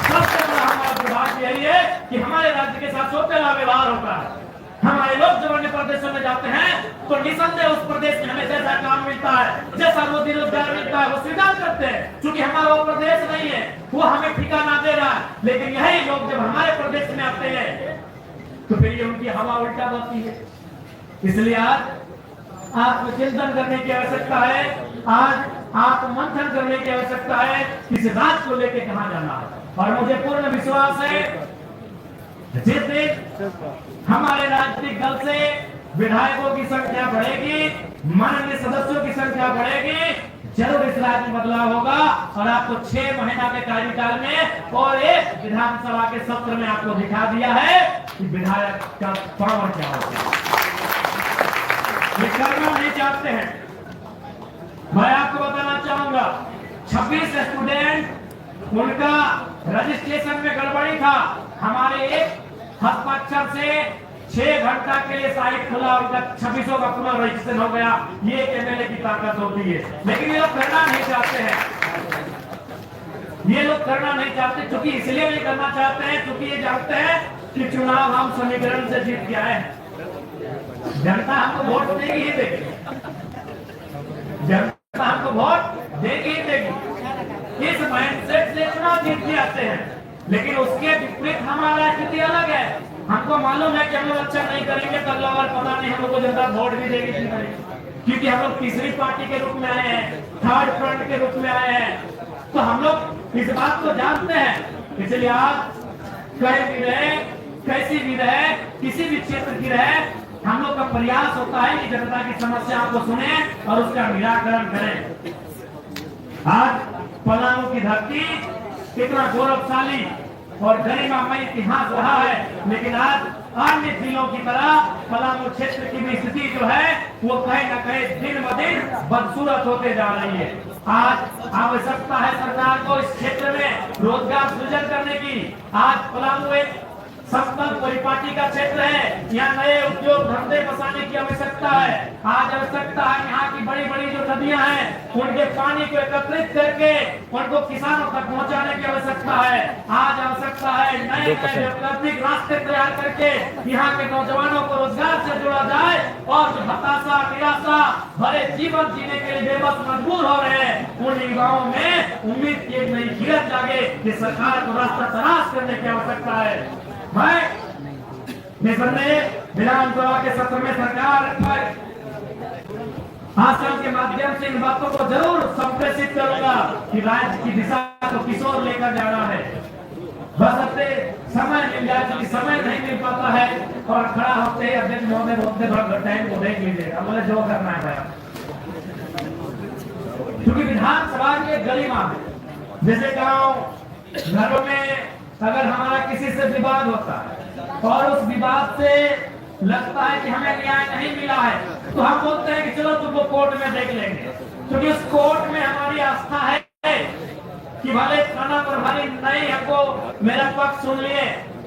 सबसे बड़ा हमारा दुर्भाग्य यही है कि हमारे राज्य के साथ सोचने व्यवहार होता है। हमारे लोग जब अन्य प्रदेशों में जाते हैं तो निसंदेह उस प्रदेश में हमें जैसा काम मिलता है, जैसा रोजी रोजगार मिलता है, वो स्वीकार करते हैं, क्योंकि हमारा वो प्रदेश नहीं है, वो हमें ठिकाना दे रहा है। लेकिन यही लोग जब हमारे प्रदेश में आते हैं तो फिर ये उनकी हवा उल्टा बहती है। इसलिए आज आत्मचिंतन करने की आवश्यकता है, आज आत्ममंथन करने की आवश्यकता है कि इस राज्य को लेकर कहां जाना है। और मुझे पूर्ण विश्वास है जिस दिन हमारे राजनीतिक दल से विधायकों की संख्या बढ़ेगी, माननीय सदस्यों की संख्या बढ़ेगी, जरूर इस राज्य में बदलाव होगा। और आपको 6 महीना के कार्यकाल में और एक विधानसभा के सत्र में आपको दिखा दिया है कि विधायक का पावर क्या होता है। ये करना नहीं चाहते हैं। मैं आपको बताना चाहूंगा 26 स्टूडेंट उनका रजिस्ट्रेशन में गड़बड़ी था, हमारे एक हस्ताक्षर से 6 घंटा के लिए साइट खुला, उनका 26 का पुनः रजिस्ट्रेशन हो गया। ये एमएलए की ताकत होती है। लेकिन ये लोग करना नहीं चाहते हैं, ये लोग करना नहीं चाहते, क्योंकि इसलिए नहीं करना चाहते हैं क्योंकि ये जानते हैं कि चुनाव हम समीकरण से जीत के आए हैं। जनता हमको वोट देगी ही देगी, जनता हमको वोट देगी ही देगी। इस माइंडसेट से चुनाव जीत के आते हैं। लेकिन उसके विपरीत हमारा स्थिति अलग है। हमको मालूम है कि हम लोग अच्छा नहीं करेंगे तो अगला बार पता नहीं हम लोग को जनता वोट भी देगी नहीं करेगी, क्योंकि हम लोग तीसरी पार्टी के रूप में आए हैं, थर्ड फ्रंट के रूप में आए हैं। तो हम लोग इस बात को जानते हैं। इसलिए आप कहीं भी रहे, कैसी भी रहे, किसी भी क्षेत्र की रहे, हम लोग का प्रयास होता है कि जनता की समस्याओं को सुने और उसका निराकरण करें। आज पलामू की धरती कितना गौरवशाली और गरिमामय इतिहास रहा है, लेकिन आज अन्य जिलों की तरह पलामू क्षेत्र की भी स्थिति जो है वो कहीं न कहीं दिन ब दिन बदसूरत होते जा रही है। आज आवश्यकता है सरकार को इस क्षेत्र में रोजगार सृजन करने की। आज पलामू एक समतल परिपाटी का क्षेत्र है, यहाँ नए उद्योग धंधे बसाने की आवश्यकता है। आज आवश्यकता है यहाँ की बड़ी बड़ी जो नदियां हैं उनके पानी को एकत्रित करके उनको किसानों तक पहुंचाने की आवश्यकता है। आज आवश्यकता है नए वैकल्पिक रास्ते तैयार करके यहाँ के नौजवानों को रोजगार से जोड़ा जाए और जो हताशा निराशा भरे जीवन जीने के लिए बेबस मजबूर हो रहे हैं उन युवाओं में उम्मीद की एक नई किरण जागे कि सरकार को रास्ता तलाश करने की आवश्यकता है। मैं विधानसभा के सत्र में सरकार भाषण के माध्यम से इन बातों को जरूर संप्रेषित करूंगा कि राज्य की दिशा को किस ओर लेकर जाना है। बस अपने समय मिल जाए, क्योंकि समय नहीं मिल पाता है और खड़ा होते अध्यक्ष महोदय बोलते थोड़ा टाइम को देख लीजिएगा, मुझे जो करना है भाई। क्योंकि विधानसभा की गरिमा है, जैसे गांव घरों में अगर हमारा किसी से विवाद होता है और उस विवाद से लगता है कि हमें न्याय नहीं मिला है तो हम बोलते हैं कि चलो तुमको कोर्ट में देख लेंगे, क्योंकि उस कोर्ट में हमारी आस्था है कि भले थाना प्रभारी नहीं हमको मेरा पक्ष सुन लिए,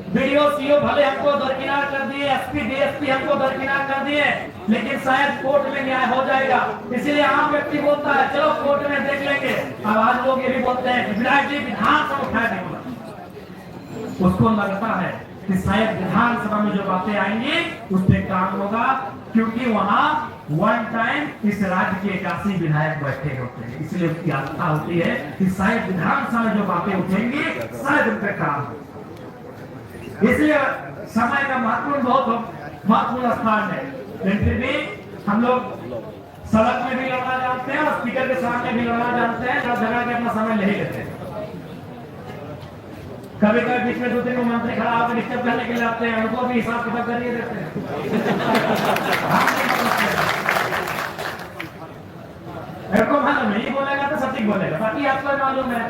वीडियो सीओ भले हमको दरकिनार कर दिए, एसपी डीएसपी हमको दरकिनार कर दिए, लेकिन शायद कोर्ट में न्याय हो जाएगा। इसीलिए आम व्यक्ति बोलता है चलो कोर्ट में देख लेंगे। अब आज लोग ये भी बोलते हैं कि विधायक जी विधानसभा उठा देंगे, उसको लगता है कि शायद विधानसभा में जो बातें आएंगी उस पर काम होगा, क्योंकि वहां वन टाइम इस राज्य के 81 विधायक बैठे होते हैं। इसलिए उसकी आस्था होती है कि शायद विधानसभा में जो बातें उठेंगी शायद उन पर काम हो। इसलिए समय का महत्वपूर्ण स्थान है। लेकिन फिर भी हम लोग सड़क में भी लड़ना जानते हैं और स्पीकर के सामने भी लड़ना जानते हैं, सब जगह के अपना समय ले ही लेते हैं। कभी कभी बीच में 2-3 मंत्री खड़ा होकर डिस्टर्ब करने के लिए आते हैं, उनको भी हिसाब किताब करिए देते हैं। को मालूम नहीं बोलेगा तो सटीक बोलेगा, बाकी आपको मालूम है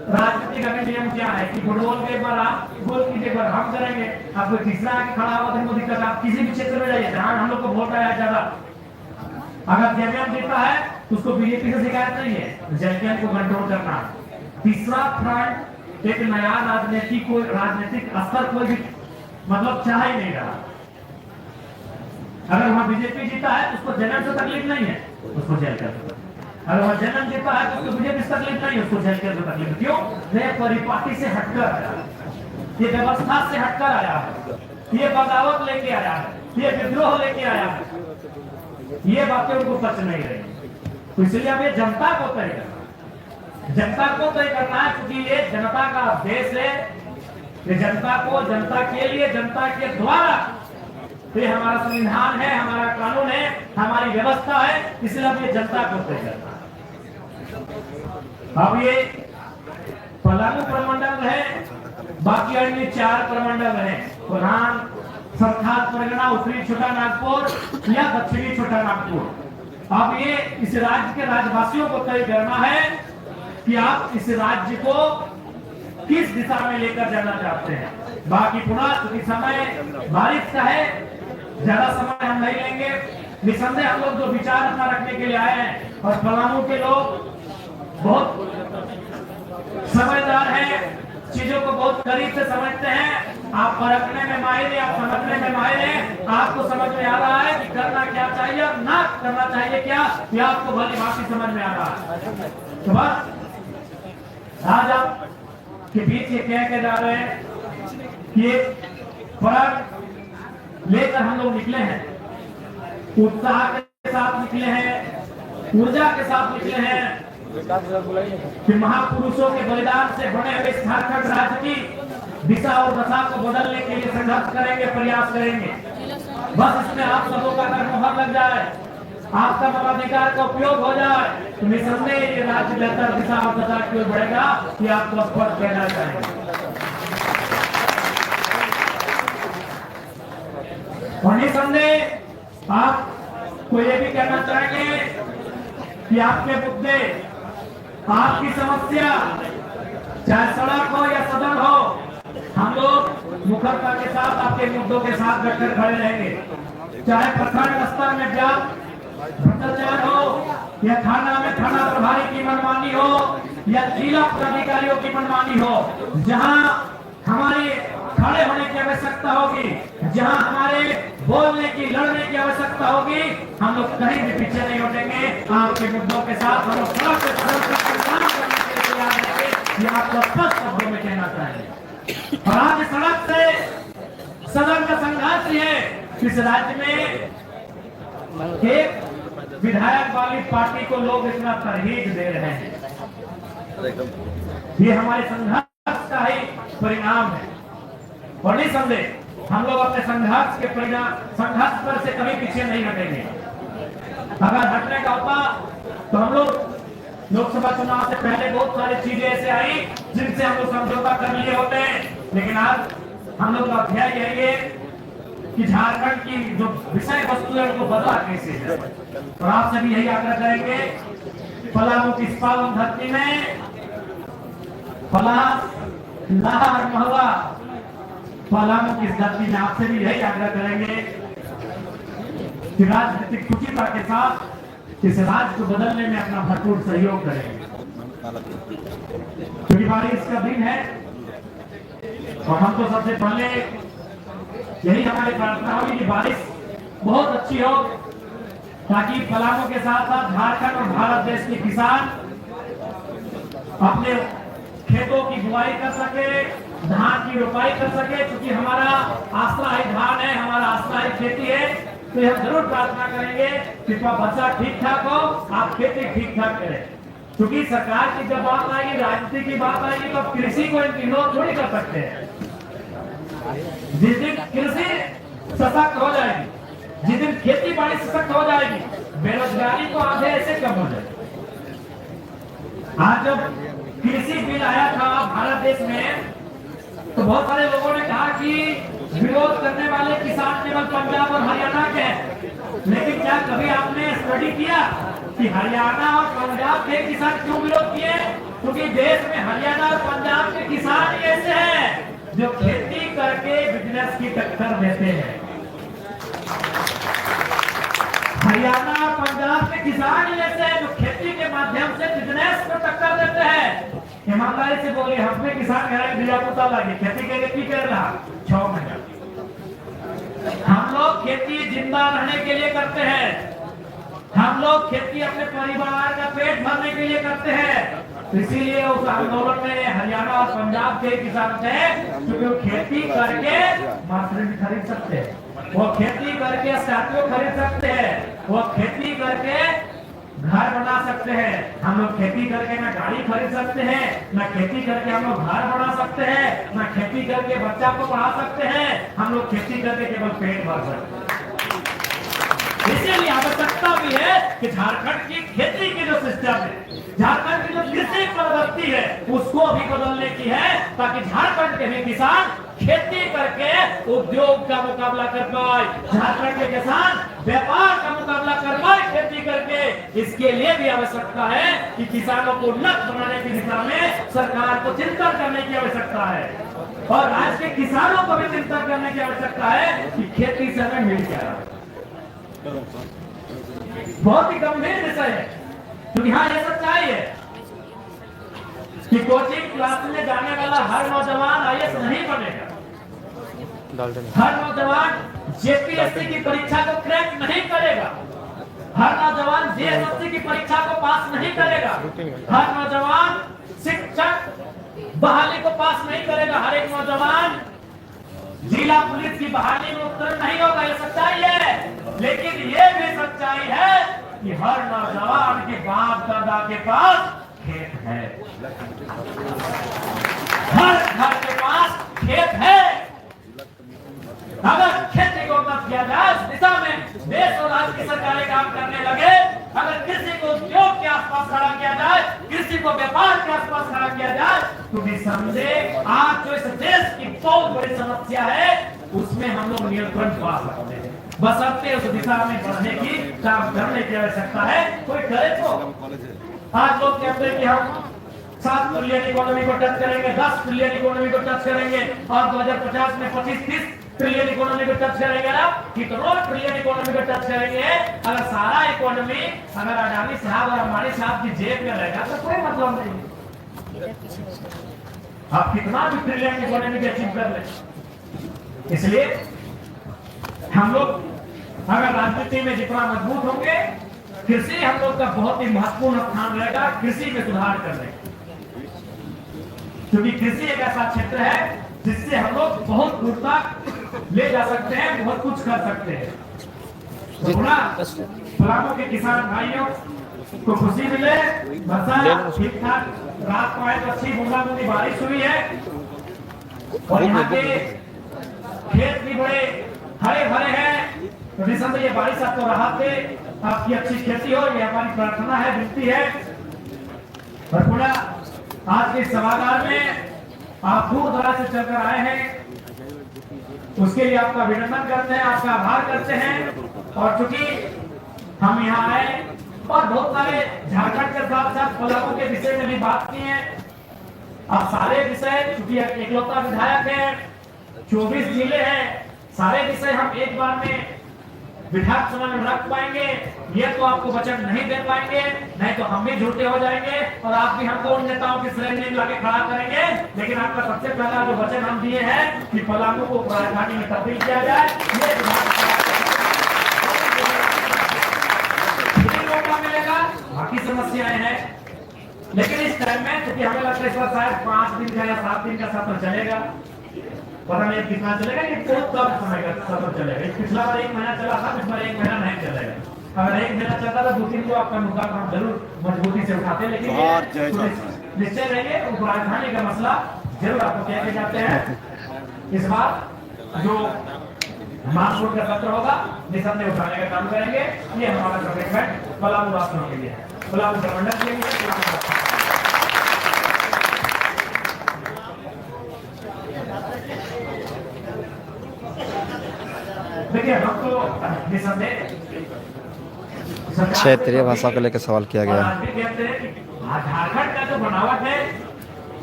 राजनीति का नियम क्या है कि फुटबॉल के बार आप गोल कीजिए, बार हम करेंगे, आपको तीसरा आके खड़ा हुआ तो दिक्कत। आप किसी भी क्षेत्र में जाइए जहां हम लोग को वोट आया ज्यादा, अगर जेएमएम जीता है तो उसको बीजेपी से शिकायत नहीं है, जेएमएम को कंट्रोल करना। तीसरा फ्रंट एक नया राजनीतिक स्तर कोई भी मतलब चाह ही नहीं रहा। अगर वहां बीजेपी जीता है तो उसको जेएमएम से तकलीफ नहीं है, उसको जेल कर दो। अगर वहां जेएमएम जीता है तो उसको बीजेपी से तकलीफ नहीं है, उसको जेल कर दो। तकलीफ क्यों? नए परिपाटी से हटकर आया, ये व्यवस्था से हटकर आया है, ये बगावत लेके आया है, ये विद्रोह लेके आया है। ये बातें उनको पच नहीं रही, तो इसलिए अब ये जनता को तय करना, जनता को तय करना है, क्योंकि ये जनता का देश है। ये जनता को, जनता के लिए, जनता के द्वारा, ये हमारा संविधान है, हमारा कानून है, हमारी व्यवस्था है, इसलिए अब ये जनता को तय करना है। अब ये पलामू प्रमंडल है, बाकी अन्य 4 प्रमंडल है, प्रधान सरखार परगना, उत्तरी छोटा नागपुर या दक्षिणी छोटा नागपुर। अब ये इस राज्य के राज्यवासियों को तय करना है कि आप इस राज्य को किस दिशा में लेकर जाना चाहते हैं। बाकी पुनः क्योंकि समय बारिश का है, ज्यादा समय हम नहीं लेंगे। निसंदेह हम लोग जो विचार अपना रखने के लिए आए हैं, और पलामू के लोग बहुत समझदार हैं, चीजों को बहुत करीब से समझते हैं। आप परखने में माहिर हैं, आप समझने में माहिर हैं, आपको समझ में आ रहा है कि करना क्या चाहिए और ना करना चाहिए क्या, ये आपको भली भांति समझ में आ रहा है। तो बस आज आप के बीच ये कह के जा रहे हैं कि फर्क लेकर हम लोग निकले हैं, उत्साह के साथ निकले हैं, ऊर्जा के साथ निकले हैं कि महापुरुषों के बलिदान से बने हुए झारखंड राज्य की दिशा और दशा को बदलने के लिए संघर्ष करेंगे, प्रयास करेंगे। बस इसमें आप सबों का अगर मोहर लग जाए, आपका मताधिकार का उपयोग हो जाए, तो निसंदेह ये राज्य बेहतर दिशा और दशा की ओर बढ़ेगा, ये आपको स्पष्ट कहना चाहेंगे। और निसंदेह आपको ये भी कहना चाहेंगे कि आपके मुद्दे, आपकी समस्या, चाहे सड़क हो या सदन हो, हम लोग मुखरता के साथ आपके मुद्दों के साथ डटकर खड़े रहेंगे। चाहे प्रखंड स्तर में भ्रष्टाचार हो, या थाना में थाना प्रभारी की मनमानी हो, या जिला पदाधिकारियों की मनमानी हो, जहां हमारे खड़े होने की आवश्यकता होगी, जहां हमारे बोलने की, लड़ने की आवश्यकता होगी, हम लोग कहीं भी पीछे नहीं हटेंगे। आपके मुद्दों के साथ हम लोग सड़क पे काम करने के लिए तैयार रहेंगे, ये आपको स्पष्ट शब्दों में कहना चाहिए। और आज सड़क से सदन का संघर्ष है। इस राज्य में एक विधायक वाली पार्टी को लोग इतना तरहीज दे रहे हैं, ये हमारे संघर्ष का ही परिणाम है। और निसंदेह हम लोग अपने संघर्ष के परिणाम, संघर्ष पर से कभी पीछे नहीं हटेंगे। अगर हटने का होता तो हम लोग लोकसभा चुनाव से पहले बहुत सारी चीजें ऐसे आई जिनसे हम लोग समझौता कर लिए होते हैं, लेकिन आज हम लोग का अध्याय यही है कि झारखंड की जो विषय वस्तु है उनको बदला कैसे है। और आपसे भी यही आग्रह करेंगे, पलामू की पावन धरती में पलाश, लहर, महुआ, पलामू की धरती में आपसे भी यही आग्रह करेंगे कि राजनीतिक कुचिता के साथ इस राज्य को बदलने में अपना भरपूर सहयोग करेंगे, क्योंकि बारिश का दिन है। और हम तो सबसे पहले यही हमारी प्रार्थना होगी कि बारिश बहुत अच्छी हो, ताकि पलामू के साथ साथ झारखंड और भारत देश के किसान अपने खेतों की बुआई कर सके, धान की रोपाई कर सके, क्योंकि हमारा आस्था ही धान है, हमारा आस्था ही खेती है। तो हम जरूर प्रार्थना करेंगे कि बच्चा ठीक ठाक हो, आप खेती ठीक ठाक करें, क्योंकि सरकार की जब बात आएगी, राजनीति की बात आएगी, तो कृषि को इग्नोर थोड़ी कर सकते हैं। जिस दिन कृषि सशक्त हो जाएगी, जिस दिन खेती बाड़ी सशक्त हो जाएगी, बेरोजगारी को आधे ऐसे कम हो जाएगी। आज जब कृषि बिल आया था भारत देश में, तो बहुत सारे लोगों ने कहा कि विरोध करने वाले किसान केवल पंजाब और हरियाणा के हैं, लेकिन क्या कभी आपने स्टडी किया कि हरियाणा और पंजाब के किसान क्यों विरोध किए? क्योंकि देश में हरियाणा और पंजाब के किसान ऐसे हैं जो खेती करके बिजनेस की टक्कर देते हैं। हरियाणा और पंजाब के किसान ऐसे हैं जो खेती के माध्यम से बिजनेस को टक्कर देते हैं। ईमानदारी से बोले, हमने किसान घर दिया पुता लगे खेती करके की कर रहा 6 महीना। हम लोग खेती जिंदा रहने के लिए करते हैं, हम लोग खेती अपने परिवार का पेट भरने के लिए करते हैं। इसीलिए उस आंदोलन में हरियाणा और पंजाब के किसान थे, क्योंकि वो खेती करके मशीन खरीद सकते हैं, वो खेती करके स्कॉर्पियो खरीद सकते हैं, वो खेती करके घर बना सकते हैं। हम लोग खेती करके ना गाड़ी खरीद सकते हैं, ना खेती करके हम लोग घर बना सकते हैं, ना खेती करके बच्चा को पढ़ा सकते हैं। हम लोग खेती करके केवल पेट भर सकते हैं। इसीलिए आवश्यकता भी है कि झारखंड की खेती की जो सिस्टम है, झारखंड की जो कृषि प्रगति है, उसको भी बदलने की है, ताकि झारखंड के भी किसान खेती करके उद्योग का मुकाबला कर पाए, झारखंड के किसान व्यापार का मुकाबला कर पाए खेती करके। इसके लिए भी आवश्यकता है कि किसानों को उन्नत बनाने की दिशा में सरकार को चिंतन करने की आवश्यकता है, और राज्य के किसानों को भी चिंतन करने की आवश्यकता है कि खेती से हमें मिल क्या रहा है। बहुत ही गंभीर विषय है, क्योंकि हाँ ये सच्चाई है कि कोचिंग क्लास में जाने वाला हर नौजवान आईएएस नहीं बनेगा, हर नौजवान जेपीएससी की परीक्षा को क्रैक नहीं करेगा, हर नौजवान जेएसएससी की परीक्षा को पास नहीं करेगा, हर नौजवान शिक्षक बहाली को पास नहीं करेगा, हर एक नौजवान जिला पुलिस की बहाली में उत्तीर्ण नहीं होगा। ये सच्चाई है, लेकिन ये भी सच्चाई है कि हर नौजवान के बाप दादा के पास खेत है, हर घर के पास खेत है। अगर खेती को उन्नत किया जाए, इस दिशा में देश और राज्य की सरकारें काम करने लगे, अगर कृषि को उद्योग के आसपास खड़ा किया जाए, कृषि को व्यापार के आसपास खड़ा किया जाए, तो निसंदेह आज जो इस देश की बहुत बड़ी समस्या है उसमें हम लोग नियंत्रण पा सकते हैं। बशर्ते उस दिशा में बढ़ने की काम करने की आवश्यकता है, कोई करे तो। आज लोग कहते हैं कि हम 7 ट्रिलियन इकोनॉमी को टच करेंगे, 10 ट्रिलियन इकोनॉमी को टच करेंगे, और 2050 में 25-30 ट्रिलियन इकोनॉमी को टच करेंगे ना, कितनों ट्रिलियन इकोनॉमी को टच करेंगे। अगर सारा इकोनॉमी अगर अडानी साहब और अंबानी साहब की जेब में रहेगा तो कोई मतलब नहीं। आप कितना भी ट्रिलियन इकोनॉमी को अचीव कर ले। इसलिए हम लोग अगर राजनीति में जितना मजबूत होंगे, कृषि हम लोग का बहुत ही महत्वपूर्ण स्थान रहेगा कृषि में सुधार करने, क्योंकि कृषि एक ऐसा क्षेत्र है जिससे हम लोग बहुत दूर तक ले जा सकते हैं, बहुत कुछ कर सकते हैं। तो पलामू के किसान भाइयों को खुशी मिले, वर्षा ठीक ठाक रात को आए तो अच्छी बूंदाबूंदी बारिश हुई है, और यहाँ के खेत भी बड़े हरे भरे हैं। तो निसंदेह ये बारिश आपको राहत दे, आपकी अच्छी खेती हो, ये हमारी प्रार्थना है, विनती है। और पूरा आज के सभागार में आप दूर दराज से चलकर आए हैं, उसके लिए आपका अभिनंदन करते हैं, आपका आभार करते हैं। और चूंकि हम यहाँ आए और बहुत सारे झारखंड के साथ साथ पलामू के विषय में भी बात की है। अब सारे विषय, चूंकि एकलौता विधायक है, 24 जिले हैं, सारे विषय हम एक बार में विधानसभा में रख पाएंगे ये तो आपको वचन नहीं दे पाएंगे, नहीं तो हम भी झूठे हो जाएंगे और आप भी हमको उन नेताओं की श्रेणी में लाके खड़ा करेंगे। लेकिन आपका सबसे पहला जो वचन हम दिए हैं कि पलामू को राजधानी में तब्दील किया जाए, ये मौका मिलेगा। बाकी समस्याएं हैं, लेकिन इस टाइम में क्योंकि हमें लगता है इस बार शायद 5 दिन का या 7 दिन का सत्र चलेगा, पता नहीं कितना चलेगा, ये बहुत कम समय का सत्र चलेगा। पिछला बार 1 महीना चला था, इस बार 1 महीना नहीं चलेगा। अगर 1 महीना चलता तो 2-3 तो आपका मुद्दा हम जरूर मजबूती से उठाते, लेकिन निश्चय रहिए राजधानी का मसला जरूर आपको कह के जाते हैं। इस बार जो मानसून का सत्र होगा निसंदेह उठाने का काम करेंगे, ये हमारा कमिटमेंट पलामू वासियों के लिए है, पलामू प्रबंधन के लिए। देखिए हम तो निसंदेह क्षेत्रीय भाषा को लेकर सवाल किया गया है। झारखंड का जो बनावट है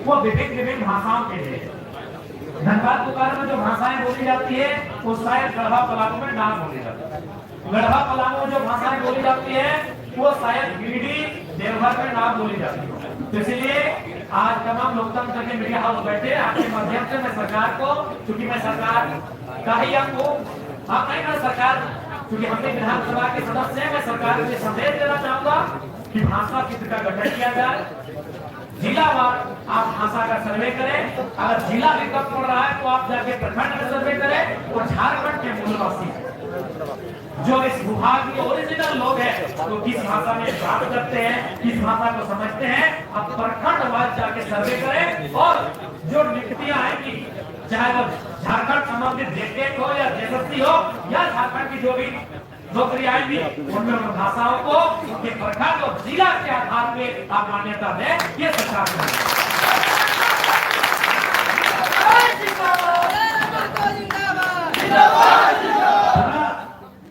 वो विभिन्न विभिन्न भाषाओं के लिए। धनबाद बोकारो में जो भाषाएं बोली जाती है वो शायद गढ़वा पलामू में ना बोली जाती है। गढ़वा पलामू में जो भाषाएं बोली जाती है वो शायद गिरिडीह देवघर में ना बोली जाती है। तो इसलिए आज तमाम लोकतंत्र के मीडिया हाउस बैठे आपके माध्यम से मैं सरकार को, क्योंकि मैं सरकार का ही आपको आप नहीं ना सरकार, क्योंकि हमने विधानसभा के सदस्य हैं, मैं सरकार को संदेश देना चाहूंगा कि भाषा चित्र का गठन किया जाए। जिलावार आप भाषा का सर्वे करें। अगर जिला भी कम पड़ रहा है तो आप जाके प्रखंड का सर्वे करें। और झारखंड के मूलवासी जो इस विभाग के ओरिजिनल लोग हैं तो किस भाषा में बात करते हैं, किस भाषा को समझते हैं, आप प्रखंडवार जाके सर्वे करें। और जो नियुक्तियां आएंगी, चाहे वो झारखंड संबंधित जेटेक हो या जेएसएससी हो या झारखंड की जो भी नौकरी आएगी उनमें उन भाषाओं को उनके प्रखंड और जिला के आधार पे आप मान्यता दें। ये सरकार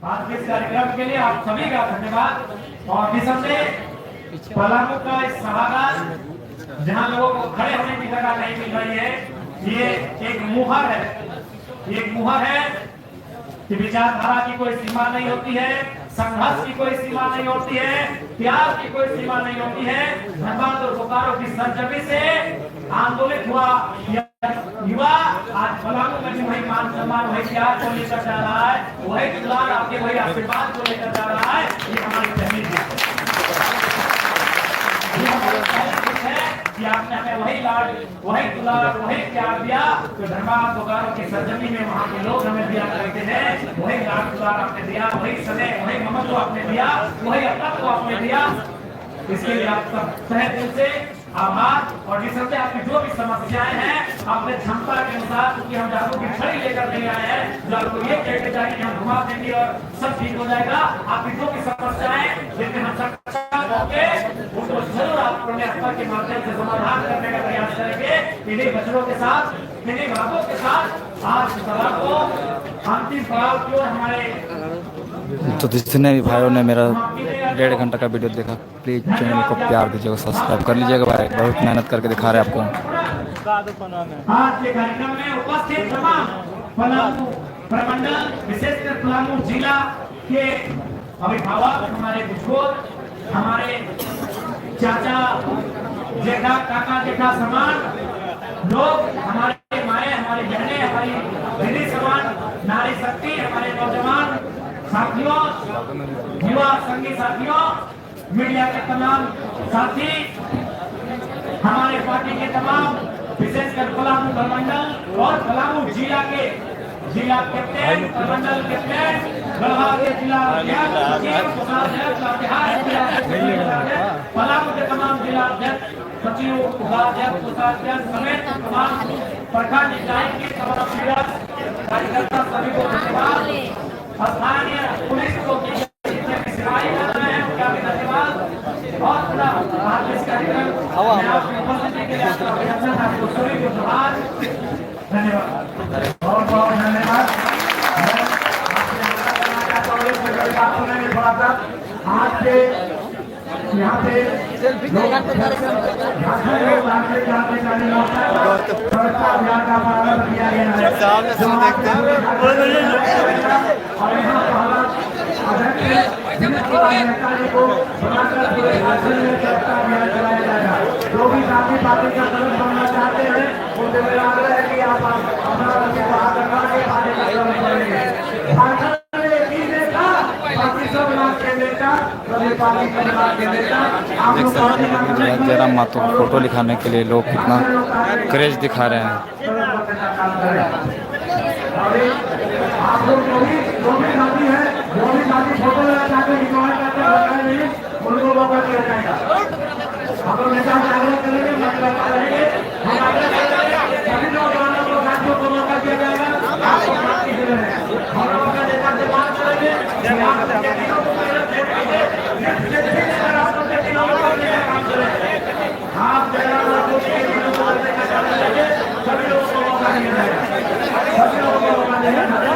आज के इस कार्यक्रम के लिए आप सभी का धन्यवाद। और निसंदेह पलामू का इस सभागार जहां लोगों को खड़े होने की जगह नहीं मिल रही है, ये एक मुहर है। एक मुहर है कि विचारधारा की कोई सीमा नहीं होती है, संघर्ष की कोई सीमा नहीं होती है, प्यार की कोई सीमा नहीं होती है। धनबाद और बोकारो की सरजमी से आंदोलित हुआ युवा आज पलामू में भी वही मान सम्मान, वही प्यार को लेकर जा रहा है, वही दुलार आपके वही आशीर्वाद को लेकर जा रहा है। ये हमारी पहली जीत है कि आपने हमें वही लाड, वही दुलार, वही प्यार दिया तो धनबाद बोकारो की सरजमी में वहाँ के लोग हमें दिया करते हैं। वही लाड दुलार आपने दिया, वही स्नेह, वही ममत्व आपने दिया, वही अपनत्व आपने दिया। इसके लिए आप सब तहे दिल से आभार। और निसंदेह आपकी जो भी समस्याएं हैं आपने क्षमता के अनुसार, क्योंकि हम आपको की छड़ी लेकर नहीं आए हैं जो आपको ये कहते जाए कि हम घुमा देंगे और सब ठीक हो जाएगा। आपकी जो भी समस्याएं जिनमें हम सक्षम होंगे उनको जरूर आप अपने स्तर के माध्यम से समाधान करने का प्रयास करेंगे। इन्हीं बच्चों के साथ, इन्हीं बातों के साथ आज सभा को अंतिम पड़ाव की ओर हमारे तो जितने भी भाइयों ने मेरा 1.5 घंटा का वीडियो देखा, प्लीज़ चैनल को प्यार दीजिएगा, सब्सक्राइब कर लीजिएगा भाई। बहुत मेहनत करके दिखा रहे हैं आपको। आज के कार्यक्रम में उपस्थित तमाम पलामू प्रमंडल, विशेषकर पलामू जिला के अभिभावक, हमारे बुजुर्ग, हमारे चाचा जेठा, काका जेठा समान लोग, हमारे माए, हमारी बहनें, हमारी दीदी समान नारी शक्ति, हमारे नौजवान साथियों, युवा संगी साथियों, मीडिया के तमाम साथी, हमारे पार्टी के तमाम विशेषकर पलामू प्रमंडल और पलामू जिला के जिला कैप्टन, प्रमंडल कैप्टन, गढ़वा के जिला पलामू के तमाम जिला अध्यक्ष, सचिव, उपाध्यक्ष, कोषाध्यक्ष समेत तमाम प्रखंड इकाई के तमाम कार्यकर्ता सभी को धन्यवाद। स्थानीय पुलिस को सिपाही कर रहे हैं उनका भी धन्यवाद। बहुत बड़ा आज इस कार्यक्रम में आपकी उपस्थिति के लिए आपका अभिनंदन, आपको सभी को जोहार, धन्यवाद, बहुत बहुत धन्यवाद। थोड़ा सा आज के यहाँ पे सुरक्षा अभियान का पालन किया गया है और यहाँ को बनाकर पूरे राज्य में सुरक्षा अभियान चलाया जाएगा। जो भी साथी पार्टी का सदस्य बनना चाहते हैं उनसे मेरा आग्रह है कि आप अपना बाहर करवा के पार्टी का सदस्य बनेंगे। जयराम मातो को फोटो लिखाने के लिए लोग कितना क्रेज दिखा रहे हैं। आप लोग जो भी साथी है, जो भी साथी फोटो लेना चाहते हैं, उनको मौका दिया जाएगा। हम लोग नेता से आग्रह करेंगे, मतलब रहेंगे, हम आग्रह करेंगे सभी नौजवानों को, साथियों को मौका दिया जाएगा। आपको साथी जुड़े हैं, हम लोग अपने नेता से बात करेंगे कि आप सबके दिनों को मेहनत करेंगे, आप सबके दिनों को करने का काम करेंगे। आप जयराम को के दिनों को करने का काम करेंगे, सभी लोगों को मौका दिया जाएगा, सभी लोगों को मौका दिया जाएगा।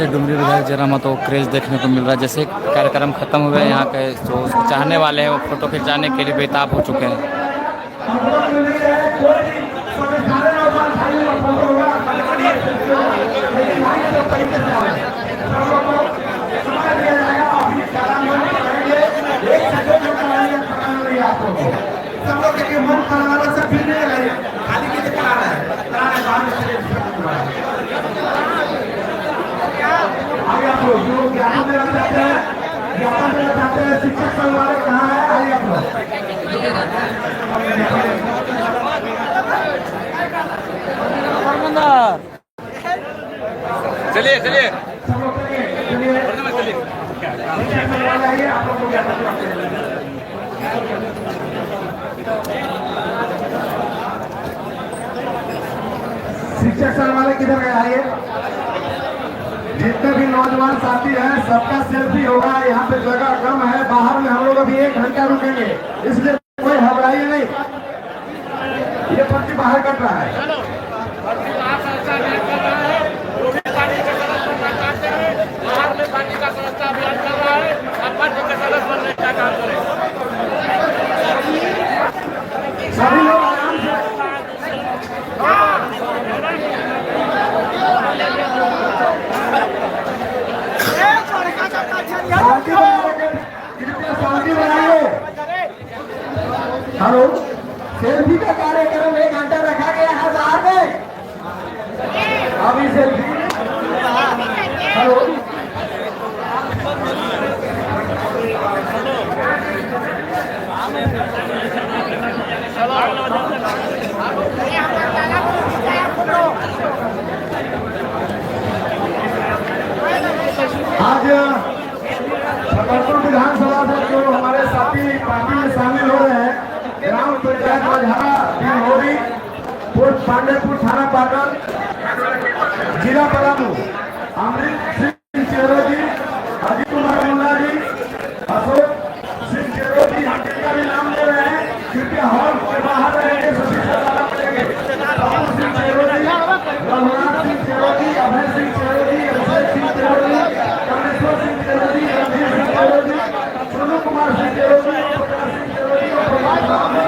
से डुमरी विधायक जयराम तो क्रेज देखने को मिल रहा है। जैसे कार्यक्रम खत्म हुए यहाँ के जो चाहने वाले हैं वो फोटो खिंचाने के लिए बेताब हो चुके हैं। शिक्षक संघ वाले कहाँ है? आइए आप लोग। चलिए चलिए शिक्षक संघ वाले किधर गए? आइए, जितने भी नौजवान साथी हैं सबका सेल्फी होगा। यहाँ पे जगह कम है, बाहर में हम लोग अभी 1 घंटा रुकेंगे, इसलिए कोई घबराइए नहीं। ये पर्ची बाहर कट रहा है। सभी लोग आराम से हेलो, सेल्फी का कार्यक्रम 1 घंटा रखा गया है बाहर में। अभी सेल्फी। हेलो, आज छतरपुर विधानसभा से जो हमारे साथी पार्टी में शामिल हो रहे हैं, ग्राम पंचायत मझारा बिलहोरी, पोस्ट पांडेपुर थाना पाटन, जिला पलामू, अमृत सिंह चेरो जी, अजीत कुमार मुन्ना जी, अशोक सिंह चेरो जी, हम जिनका भी नाम ले रहे हैं कृपया हॉल के बाहर रहेंगे, सभी से ज्यादा पड़ेंगे। बाबू सिंह चेरो जी, रघुनाथ सिंह चेरो जी, अभय सिंह चेरो जी, अभिषेक सिंह चेरो जी, कमेश्वर सिंह चेरो जी, रणधीर सिंह चेरो जी, सोनू कुमार सिंह चेरो जी, प्रकाश सिंह चेरो जी, प्रभात राम जी,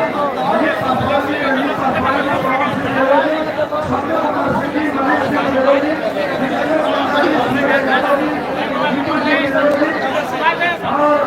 अजीत पासवान जी, रंजीत पासवान जी, पवन सिंह चेरो जी, संजय कुमार सिंह जी, मनीष सिंह चेरो जी, जितेंद्र कुमार जी, सुनील यादव जी, दीपू सिंह चेरो जी और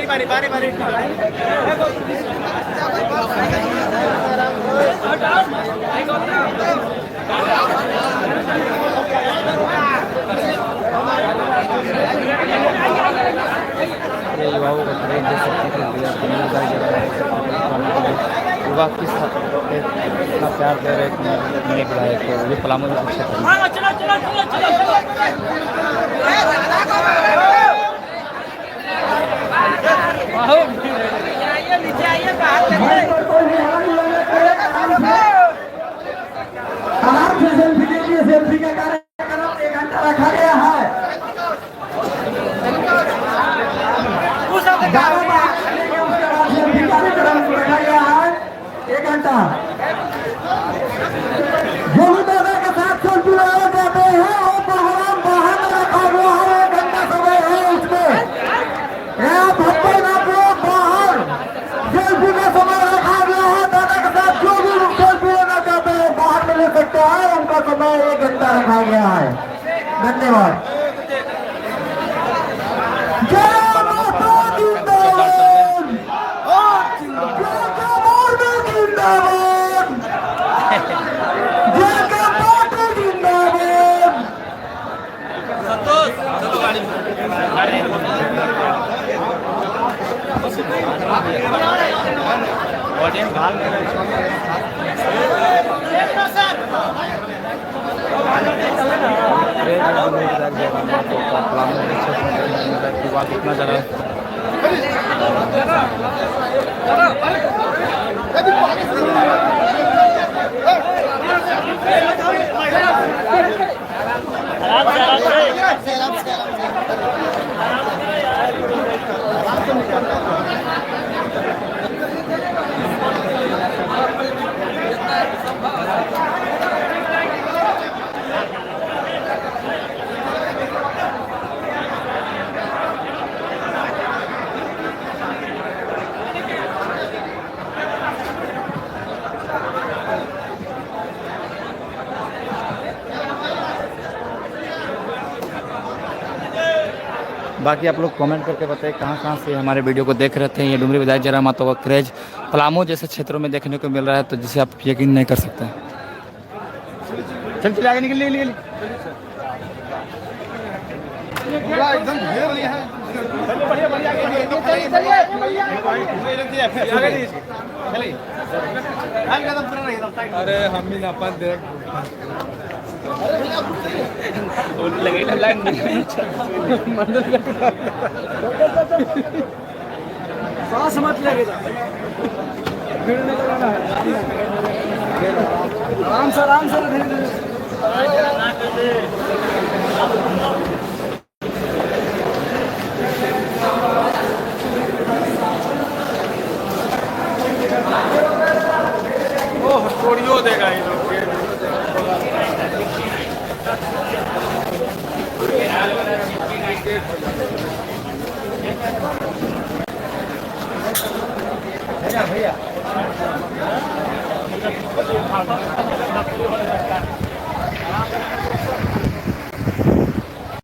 बारी बारी युवाओं का ट्रेन दे सकते युवा किस इतना प्यार दे रहे नए विधायक को ये पलामू में शिक्षा सेल्फी का कार्यक्रम 1 घंटा रखा गया है। उसके बाद घंटा गोलू दादा के साथ सेल्फी लेने जाते हैं और प्रोग्राम बाहर में रखा हुआ है, 1 घंटा समय है उसमें। यहाँ भक्तों आप लोग बाहर सेल्फी का समय रखा गया है। दादा के साथ जो भी लोग सेल्फी लेना चाहते हैं बाहर में ले सकते हैं, उनका समय 1 घंटा रखा गया है। धन्यवाद। जय माता जिंदाबाद, इतना ज़्यादा बाकी आप लोग कमेंट करके बताएं कहाँ से हमारे वीडियो को देख रहे थे। ये डुमरी विधायक जयराम माता का क्रेज पलामू जैसे क्षेत्रों में देखने को मिल रहा है, तो जिसे आप यकीन नहीं कर सकते हैं। चल चल आगे निकल निकल एकदम अरे हम भी ना अपन देख सांस मत लगेगा, आराम से छोड़ियो देगा ये लोग भैया